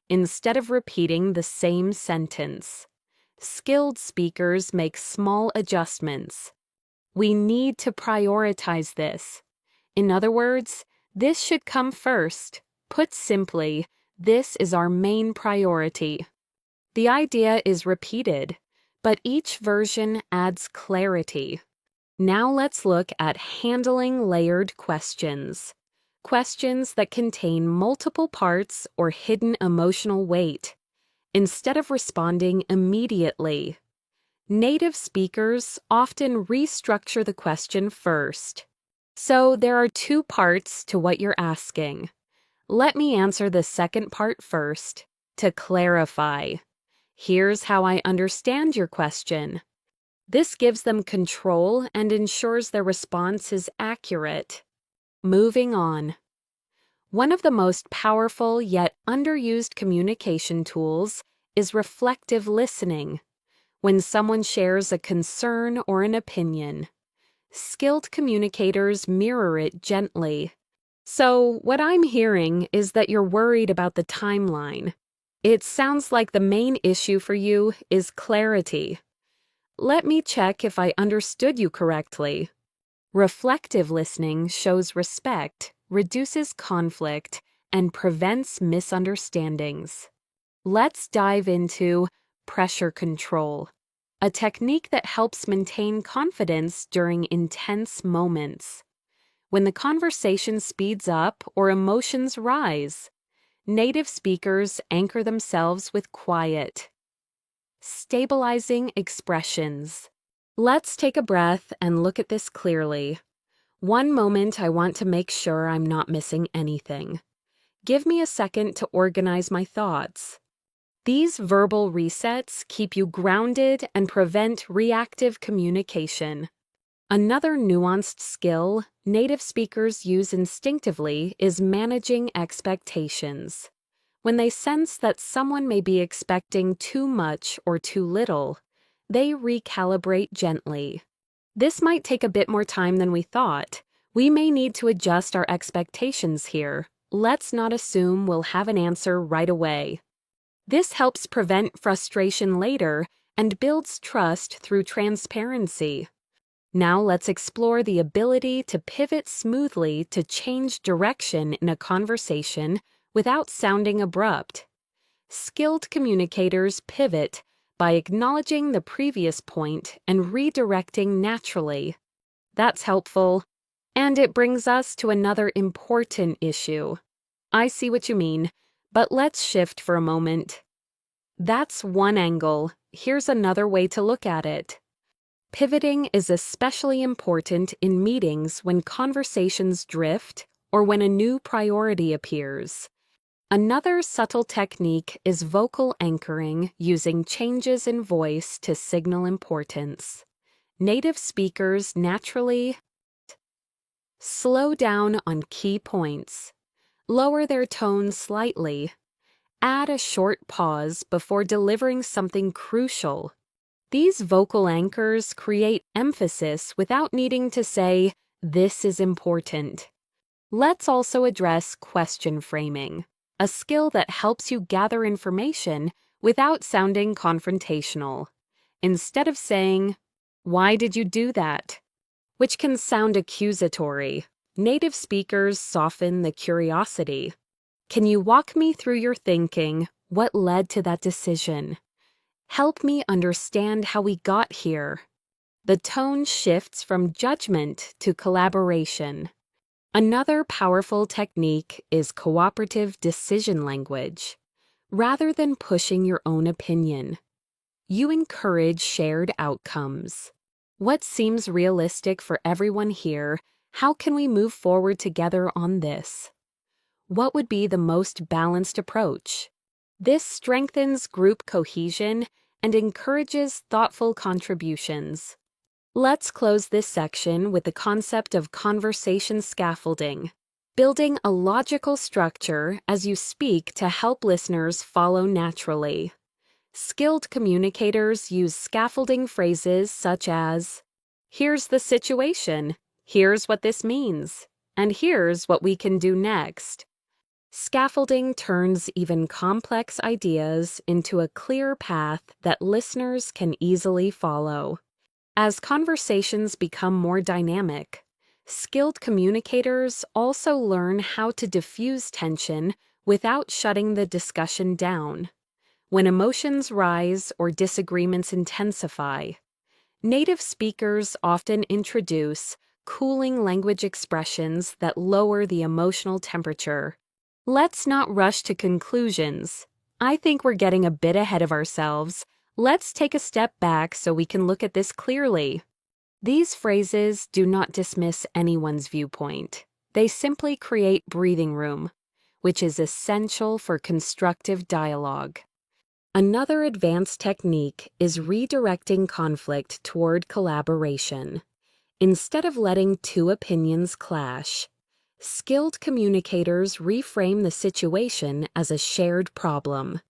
A: Instead of repeating the same sentence, skilled speakers make small adjustments. We need to prioritize this. In other words, this should come first. Put simply, this is our main priority. The idea is repeated, but each version adds clarity. Now let's look at handling layered questions. Questions that contain multiple parts or hidden emotional weight. Instead of responding immediately, native speakers often restructure the question first. So there are two parts to what you're asking. Let me answer the second part first, to clarify. Here's how I understand your question. This gives them control and ensures their response is accurate. Moving on. One of the most powerful yet underused communication tools is reflective listening. When someone shares a concern or an opinion, skilled communicators mirror it gently. "So, what I'm hearing is that you're worried about the timeline. It sounds like the main issue for you is clarity. Let me check if I understood you correctly." Reflective listening shows respect, reduces conflict, and prevents misunderstandings. Let's dive into pressure control, a technique that helps maintain confidence during intense moments. When the conversation speeds up or emotions rise, native speakers anchor themselves with quiet, stabilizing expressions. Let's take a breath and look at this clearly. One moment, I want to make sure I'm not missing anything. Give me a second to organize my thoughts. These verbal resets keep you grounded and prevent reactive communication. Another nuanced skill native speakers use instinctively is managing expectations. When they sense that someone may be expecting too much or too little, they recalibrate gently. This might take a bit more time than we thought. We may need to adjust our expectations here. Let's not assume we'll have an answer right away. This helps prevent frustration later and builds trust through transparency. Now let's explore the ability to pivot smoothly to change direction in a conversation without sounding abrupt. Skilled communicators pivot by acknowledging the previous point and redirecting naturally. That's helpful. And it brings us to another important issue. I see what you mean, but let's shift for a moment. That's one angle. Here's another way to look at it. Pivoting is especially important in meetings when conversations drift or when a new priority appears. Another subtle technique is vocal anchoring using changes in voice to signal importance. Native speakers naturally slow down on key points, lower their tone slightly, add a short pause before delivering something crucial. These vocal anchors create emphasis without needing to say, "This is important." Let's also address question framing, a skill that helps you gather information without sounding confrontational. Instead of saying, "Why did you do that?" which can sound accusatory, native speakers soften the curiosity. Can you walk me through your thinking? What led to that decision? Help me understand how we got here. The tone shifts from judgment to collaboration. Another powerful technique is cooperative decision language. Rather than pushing your own opinion, you encourage shared outcomes. What seems realistic for everyone here? How can we move forward together on this? What would be the most balanced approach? This strengthens group cohesion and encourages thoughtful contributions. Let's close this section with the concept of conversation scaffolding, building a logical structure as you speak to help listeners follow naturally. Skilled communicators use scaffolding phrases such as, "Here's the situation," "Here's what this means," and "Here's what we can do next." Scaffolding turns even complex ideas into a clear path that listeners can easily follow. As conversations become more dynamic, skilled communicators also learn how to diffuse tension without shutting the discussion down. When emotions rise or disagreements intensify, native speakers often introduce cooling language expressions that lower the emotional temperature. Let's not rush to conclusions. I think we're getting a bit ahead of ourselves. Let's take a step back so we can look at this clearly. These phrases do not dismiss anyone's viewpoint. They simply create breathing room, which is essential for constructive dialogue. Another advanced technique is redirecting conflict toward collaboration. Instead of letting two opinions clash, skilled communicators reframe the situation as a shared problem.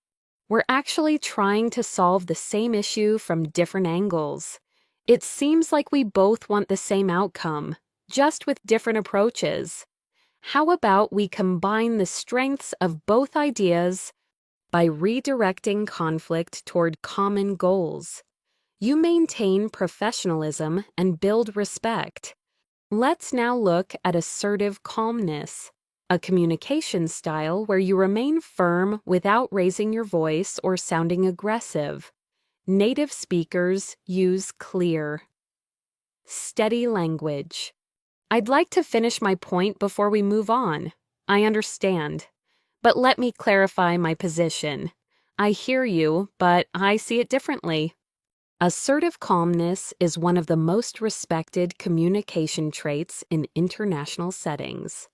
A: We're actually trying to solve the same issue from different angles. It seems like we both want the same outcome, just with different approaches. How about we combine the strengths of both ideas by redirecting conflict toward common goals? You maintain professionalism and build respect. Let's now look at assertive calmness, a communication style where you remain firm without raising your voice or sounding aggressive. Native speakers use clear, steady language. I'd like to finish my point before we move on. I understand. But let me clarify my position. I hear you, but I see it differently. Assertive calmness is one of the most respected communication traits in international settings.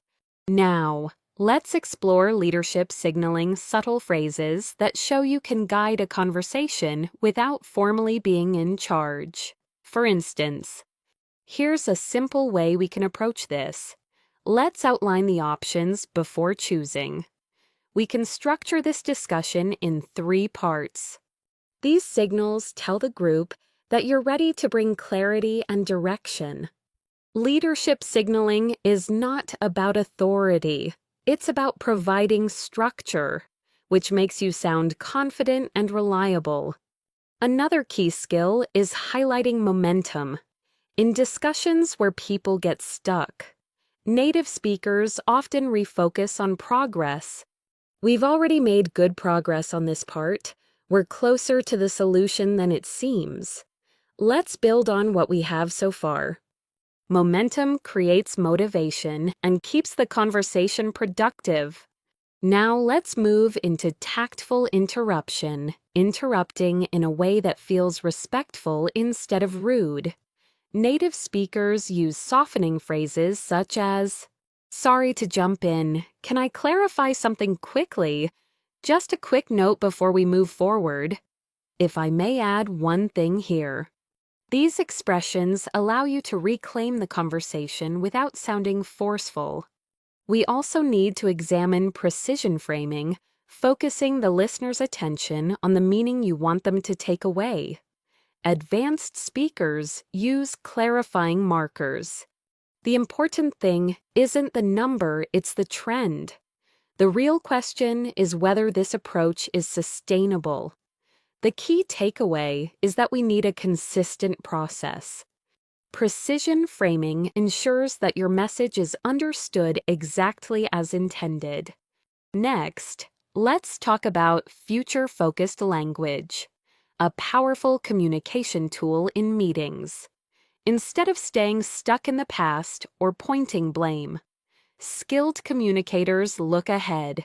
A: Now, let's explore leadership signaling subtle phrases that show you can guide a conversation without formally being in charge. For instance, here's a simple way we can approach this. Let's outline the options before choosing. We can structure this discussion in 3 parts. These signals tell the group that you're ready to bring clarity and direction. Leadership signaling is not about authority. It's about providing structure, which makes you sound confident and reliable. Another key skill is highlighting momentum. In discussions where people get stuck, native speakers often refocus on progress. We've already made good progress on this part. We're closer to the solution than it seems. Let's build on what we have so far. Momentum creates motivation and keeps the conversation productive. Now let's move into tactful interruption, interrupting in a way that feels respectful instead of rude. Native speakers use softening phrases such as, "Sorry to jump in. Can I clarify something quickly? Just a quick note before we move forward. If I may add one thing here." These expressions allow you to reclaim the conversation without sounding forceful. We also need to examine precision framing, focusing the listener's attention on the meaning you want them to take away. Advanced speakers use clarifying markers. The important thing isn't the number, it's the trend. The real question is whether this approach is sustainable. The key takeaway is that we need a consistent process. Precision framing ensures that your message is understood exactly as intended. Next, let's talk about future-focused language, a powerful communication tool in meetings. Instead of staying stuck in the past or pointing blame, skilled communicators look ahead.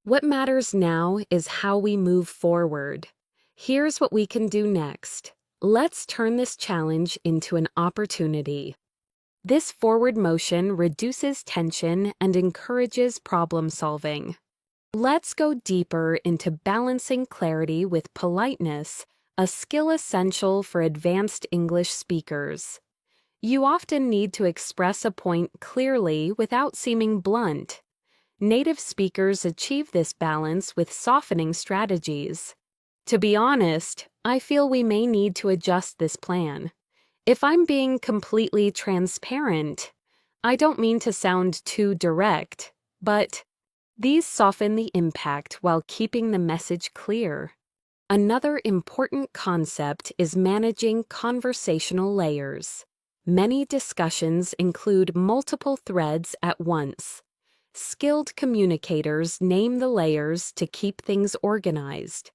A: What matters now is how we move forward. Here's what we can do next. Let's turn this challenge into an opportunity. This forward motion reduces tension and encourages problem solving. Let's go deeper into balancing clarity with politeness, a skill essential for advanced English speakers. You often need to express a point clearly without seeming blunt. Native speakers achieve this balance with softening strategies. To be honest, I feel we may need to adjust this plan. If I'm being completely transparent, I don't mean to sound too direct, but these soften the impact while keeping the message clear. Another important concept is managing conversational layers. Many discussions include multiple threads at once. Skilled communicators name the layers to keep things organized.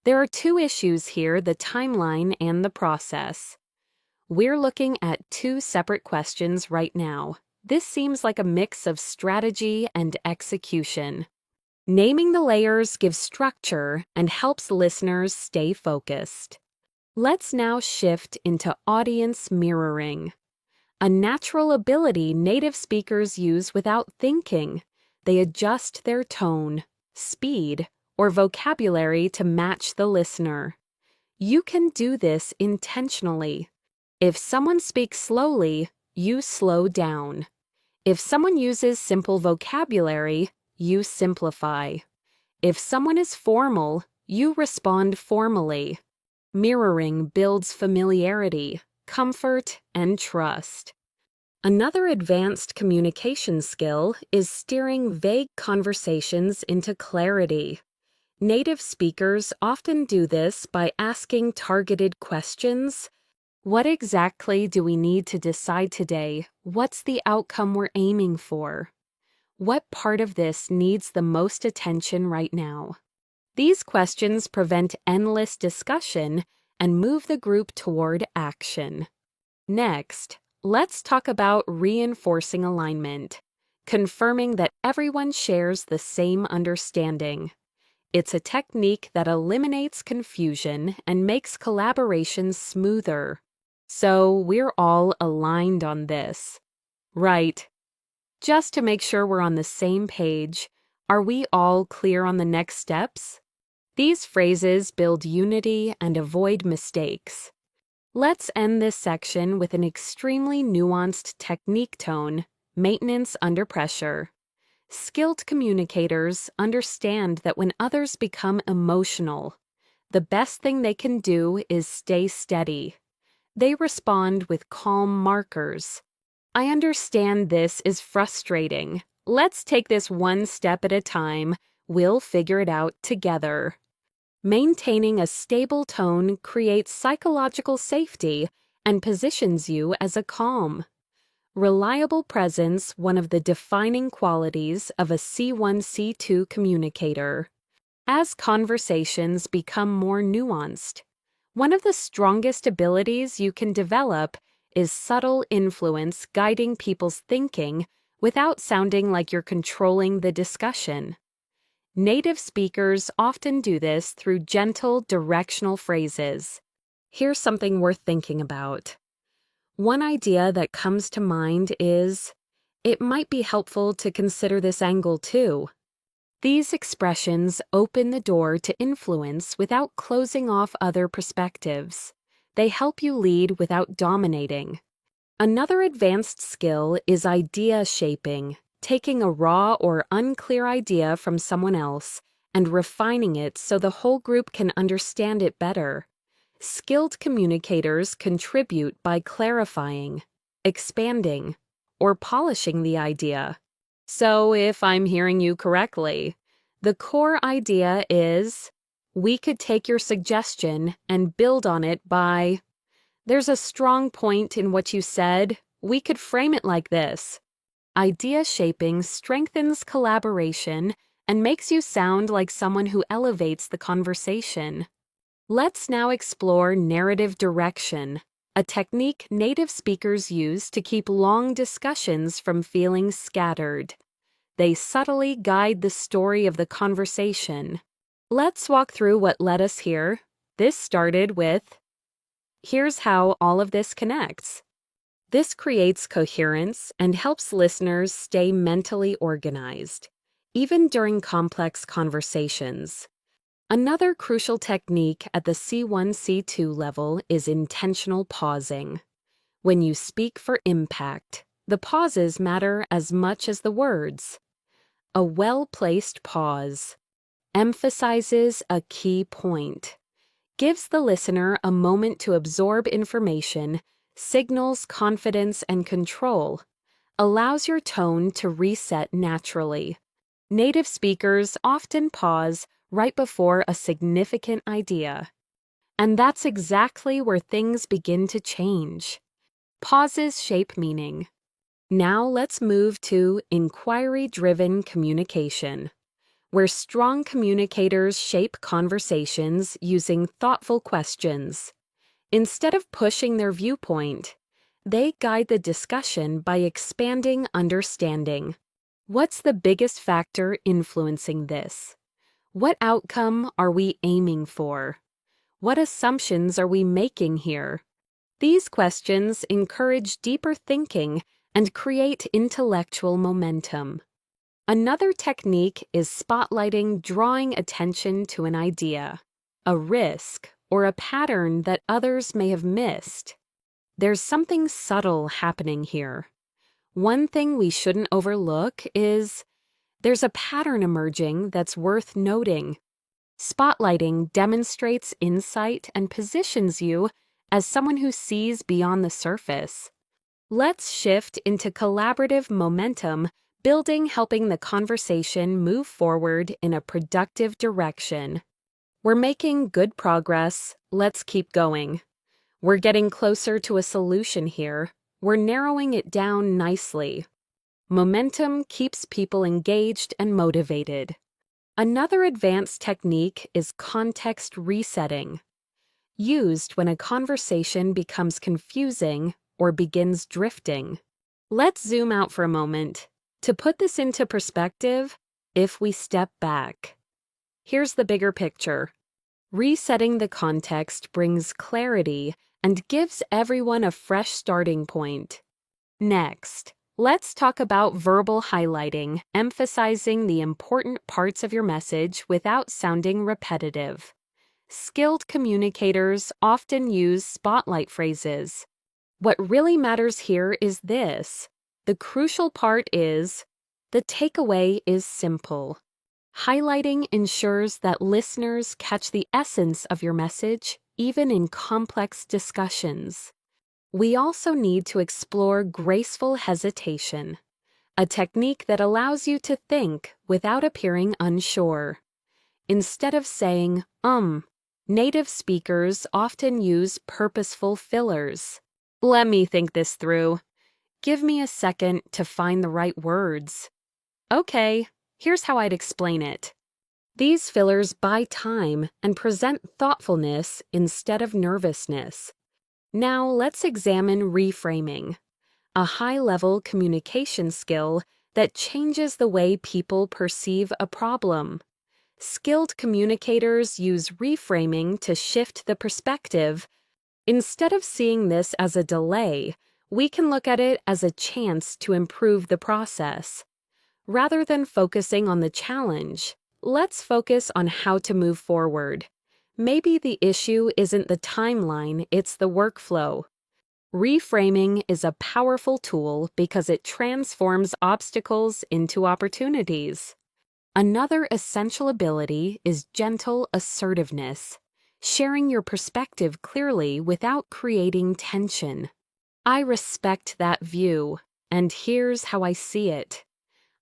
A: There are 2 issues here: the timeline and the process. We're looking at 2 separate questions right now. This seems like a mix of strategy and execution. Naming the layers gives structure and helps listeners stay focused. Let's now shift into audience mirroring, a natural ability native speakers use without thinking. They adjust their tone, speed, or vocabulary to match the listener. You can do this intentionally. If someone speaks slowly, you slow down. If someone uses simple vocabulary, you simplify. If someone is formal, you respond formally. Mirroring builds familiarity, comfort, and trust. Another advanced communication skill is steering vague conversations into clarity. Native speakers often do this by asking targeted questions. What exactly do we need to decide today? What's the outcome we're aiming for? What part of this needs the most attention right now? These questions prevent endless discussion and move the group toward action. Next, let's talk about reinforcing alignment, confirming that everyone shares the same understanding. It's a technique that eliminates confusion and makes collaboration smoother. So we're all aligned on this. Right. Just to make sure we're on the same page, are we all clear on the next steps? These phrases build unity and avoid mistakes. Let's end this section with an extremely nuanced technique tone, maintenance under pressure. Skilled communicators understand that when others become emotional, the best thing they can do is stay steady. They respond with calm markers. I understand this is frustrating. Let's take this one step at a time. We'll figure it out together. Maintaining a stable tone creates psychological safety and positions you as a calm, reliable presence, one of the defining qualities of a C1, C2 communicator. As conversations become more nuanced, one of the strongest abilities you can develop is subtle influence guiding people's thinking without sounding like you're controlling the discussion. Native speakers often do this through gentle, directional phrases. Here's something worth thinking about. One idea that comes to mind is, it might be helpful to consider this angle too. These expressions open the door to influence without closing off other perspectives. They help you lead without dominating. Another advanced skill is idea shaping, taking a raw or unclear idea from someone else and refining it so the whole group can understand it better. Skilled communicators contribute by clarifying, expanding, or polishing the idea. So, if I'm hearing you correctly, the core idea is, we could take your suggestion and build on it by, there's a strong point in what you said, we could frame it like this. Idea shaping strengthens collaboration and makes you sound like someone who elevates the conversation. Let's now explore narrative direction, a technique native speakers use to keep long discussions from feeling scattered. They subtly guide the story of the conversation. Let's walk through what led us here. This started with, here's how all of this connects. This creates coherence and helps listeners stay mentally organized, even during complex conversations. Another crucial technique at the C1, C2 level is intentional pausing. When you speak for impact, the pauses matter as much as the words. A well-placed pause emphasizes a key point, gives the listener a moment to absorb information, signals confidence and control, allows your tone to reset naturally. Native speakers often pause right before a significant idea. And that's exactly where things begin to change. Pauses shape meaning. Now let's move to inquiry-driven communication, where strong communicators shape conversations using thoughtful questions. Instead of pushing their viewpoint, they guide the discussion by expanding understanding. What's the biggest factor influencing this? What outcome are we aiming for? What assumptions are we making here? These questions encourage deeper thinking and create intellectual momentum. Another technique is spotlighting, drawing attention to an idea, a risk, or a pattern that others may have missed. There's something subtle happening here. One thing we shouldn't overlook is there's a pattern emerging that's worth noting. Spotlighting demonstrates insight and positions you as someone who sees beyond the surface. Let's shift into collaborative momentum, building, helping the conversation move forward in a productive direction. We're making good progress. Let's keep going. We're getting closer to a solution here. We're narrowing it down nicely. Momentum keeps people engaged and motivated. Another advanced technique is context resetting, used when a conversation becomes confusing or begins drifting. Let's zoom out for a moment. To put this into perspective, if we step back, Here's the bigger picture. Resetting the context brings clarity and gives everyone a fresh starting point. Next, let's talk about verbal highlighting, emphasizing the important parts of your message without sounding repetitive. Skilled communicators often use spotlight phrases. What really matters here is this. The crucial part is, the takeaway is simple. Highlighting ensures that listeners catch the essence of your message, even in complex discussions. We also need to explore graceful hesitation, a technique that allows you to think without appearing unsure. Instead of saying, native speakers often use purposeful fillers. Let me think this through. Give me a second to find the right words. Okay, here's how I'd explain it. These fillers buy time and present thoughtfulness instead of nervousness. Now let's examine reframing, a high-level communication skill that changes the way people perceive a problem. Skilled communicators use reframing to shift the perspective. Instead of seeing this as a delay, we can look at it as a chance to improve the process. Rather than focusing on the challenge, let's focus on how to move forward. Maybe the issue isn't the timeline, it's the workflow. Reframing is a powerful tool because it transforms obstacles into opportunities. Another essential ability is gentle assertiveness, sharing your perspective clearly without creating tension. I respect that view, and here's how I see it.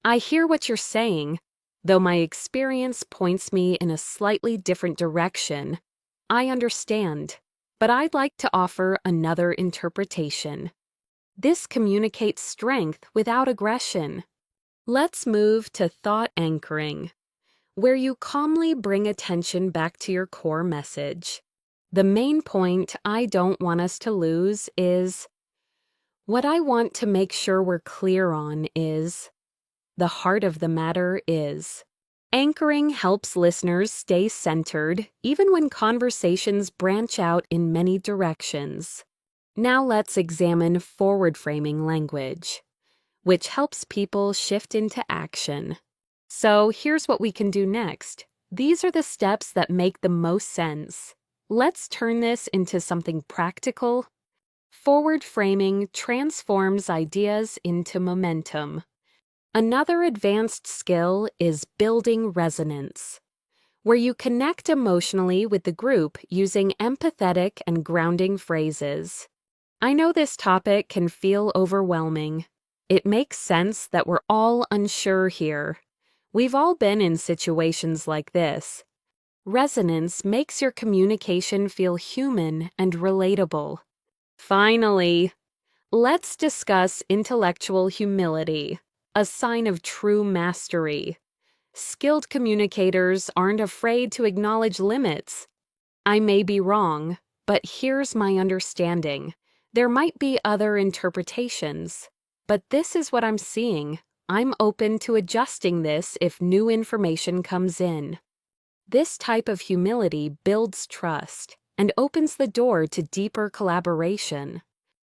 A: I hear what you're saying, though my experience points me in a slightly different direction. I understand, but I'd like to offer another interpretation. This communicates strength without aggression. Let's move to thought anchoring, where you calmly bring attention back to your core message. The main point I don't want us to lose is, what I want to make sure we're clear on is, the heart of the matter is. Anchoring helps listeners stay centered even when conversations branch out in many directions. Now let's examine forward framing language, which helps people shift into action. So here's what we can do next. These are the steps that make the most sense. Let's turn this into something practical. Forward framing transforms ideas into momentum. Another advanced skill is building resonance, where you connect emotionally with the group using empathetic and grounding phrases. I know this topic can feel overwhelming. It makes sense that we're all unsure here. We've all been in situations like this. Resonance makes your communication feel human and relatable. Finally, let's discuss intellectual humility, a sign of true mastery. Skilled communicators aren't afraid to acknowledge limits. I may be wrong, but here's my understanding. There might be other interpretations, but this is what I'm seeing. I'm open to adjusting this if new information comes in. This type of humility builds trust and opens the door to deeper collaboration.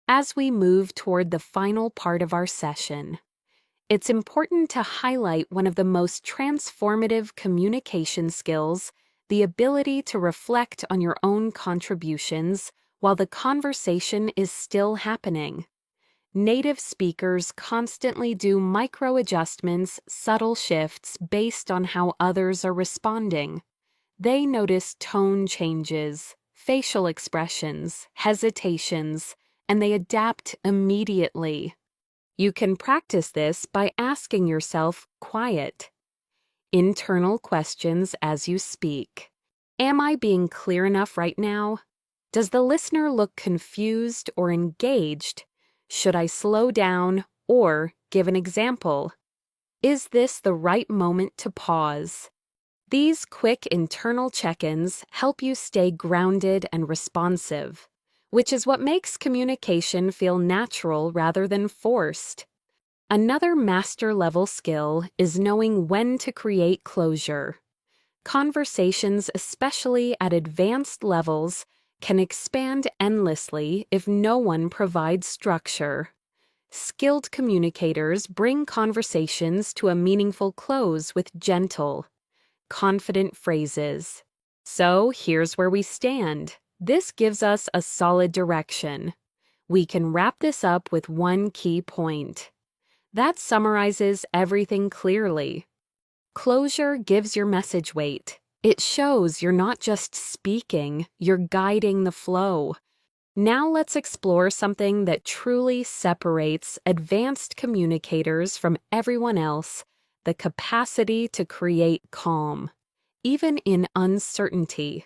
A: As we move toward the final part of our session, it's important to highlight one of the most transformative communication skills, the ability to reflect on your own contributions while the conversation is still happening. Native speakers constantly do micro-adjustments, subtle shifts based on how others are responding. They notice tone changes, facial expressions, hesitations, and they adapt immediately. You can practice this by asking yourself quiet, internal questions as you speak. Am I being clear enough right now? Does the listener look confused or engaged? Should I slow down or give an example? Is this the right moment to pause? These quick internal check-ins help you stay grounded and responsive, which is what makes communication feel natural rather than forced. Another master-level skill is knowing when to create closure. Conversations, especially at advanced levels, can expand endlessly if no one provides structure. Skilled communicators bring conversations to a meaningful close with gentle, confident phrases. So here's where we stand. This gives us a solid direction. We can wrap this up with one key point. That summarizes everything clearly. Closure gives your message weight. It shows you're not just speaking, you're guiding the flow. Now let's explore something that truly separates advanced communicators from everyone else: the capacity to create calm, even in uncertainty.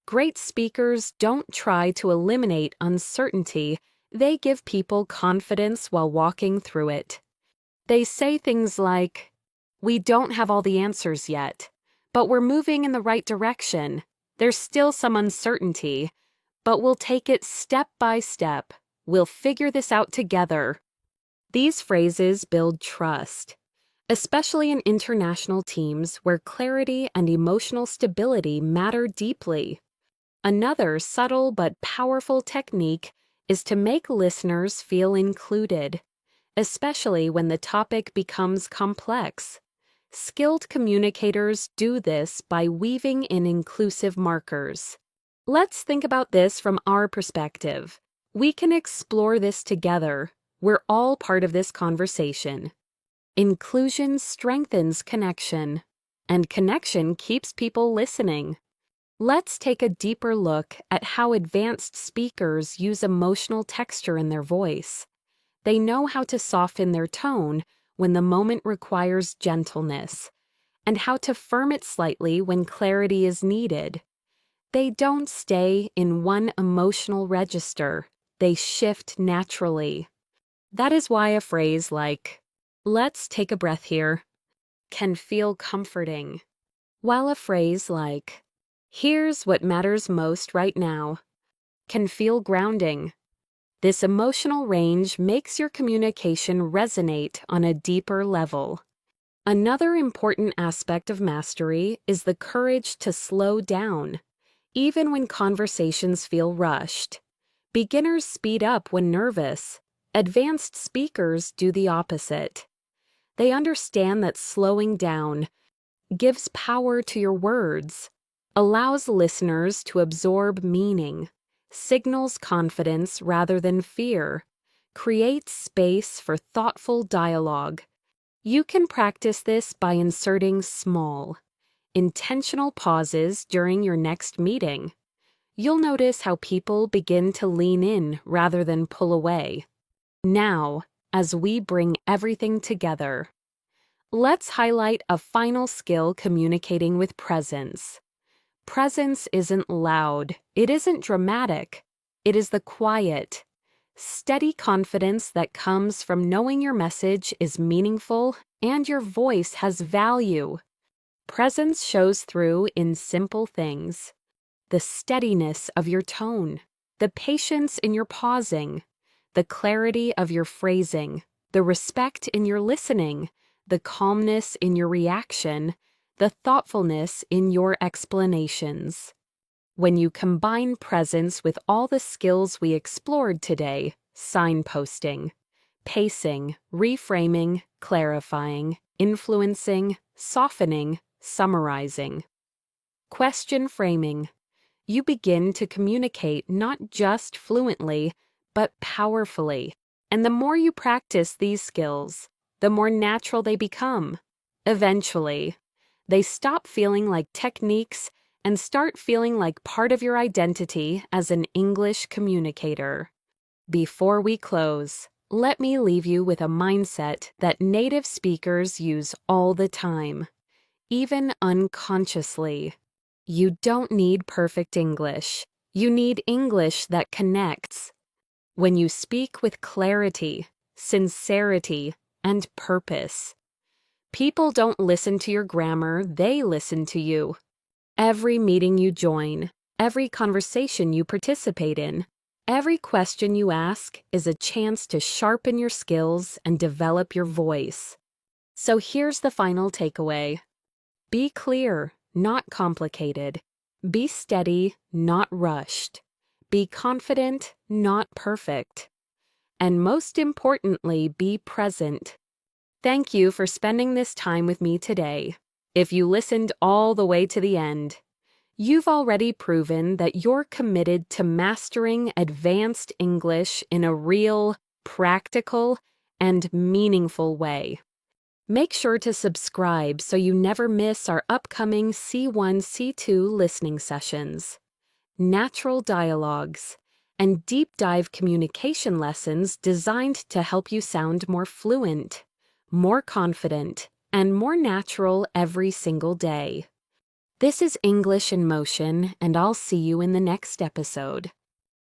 A: Great speakers don't try to eliminate uncertainty, they give people confidence while walking through it. They say things like, "We don't have all the answers yet, but we're moving in the right direction. There's still some uncertainty, but we'll take it step by step. We'll figure this out together." These phrases build trust, especially in international teams where clarity and emotional stability matter deeply. Another subtle but powerful technique is to make listeners feel included, especially when the topic becomes complex. Skilled communicators do this by weaving in inclusive markers. Let's think about this from our perspective. We can explore this together. We're all part of this conversation. Inclusion strengthens connection, and connection keeps people listening. Let's take a deeper look at how advanced speakers use emotional texture in their voice. They know how to soften their tone when the moment requires gentleness, and how to firm it slightly when clarity is needed. They don't stay in one emotional register. They shift naturally. That is why a phrase like, "Let's take a breath here," can feel comforting, while a phrase like, "Here's what matters most right now," can feel grounding. This emotional range makes your communication resonate on a deeper level. Another important aspect of mastery is the courage to slow down, even when conversations feel rushed. Beginners speed up when nervous. Advanced speakers do the opposite. They understand that slowing down gives power to your words, allows listeners to absorb meaning, signals confidence rather than fear, creates space for thoughtful dialogue. You can practice this by inserting small, intentional pauses during your next meeting. You'll notice how people begin to lean in rather than pull away. Now, as we bring everything together, let's highlight a final skill communicating with presence. Presence isn't loud, it isn't dramatic, it is the quiet, steady confidence that comes from knowing your message is meaningful and your voice has value. Presence shows through in simple things: the steadiness of your tone, the patience in your pausing, the clarity of your phrasing, the respect in your listening, the calmness in your reaction, the thoughtfulness in your explanations. When you combine presence with all the skills we explored today, signposting, pacing, reframing, clarifying, influencing, softening, summarizing, question framing, you begin to communicate not just fluently, but powerfully. And the more you practice these skills, the more natural they become. Eventually, they stop feeling like techniques and start feeling like part of your identity as an English communicator. Before we close, let me leave you with a mindset that native speakers use all the time, even unconsciously. You don't need perfect English. You need English that connects. When you speak with clarity, sincerity, and purpose, people don't listen to your grammar, they listen to you. Every meeting you join, every conversation you participate in, every question you ask is a chance to sharpen your skills and develop your voice. So here's the final takeaway. Be clear, not complicated. Be steady, not rushed. Be confident, not perfect. And most importantly, be present. Thank you for spending this time with me today. If you listened all the way to the end, you've already proven that you're committed to mastering advanced English in a real, practical, and meaningful way. Make sure to subscribe so you never miss our upcoming C1, C2 listening sessions, natural dialogues, and deep dive communication lessons designed to help you sound more fluent, more confident, and more natural every single day. This is English in Motion, and I'll see you in the next episode.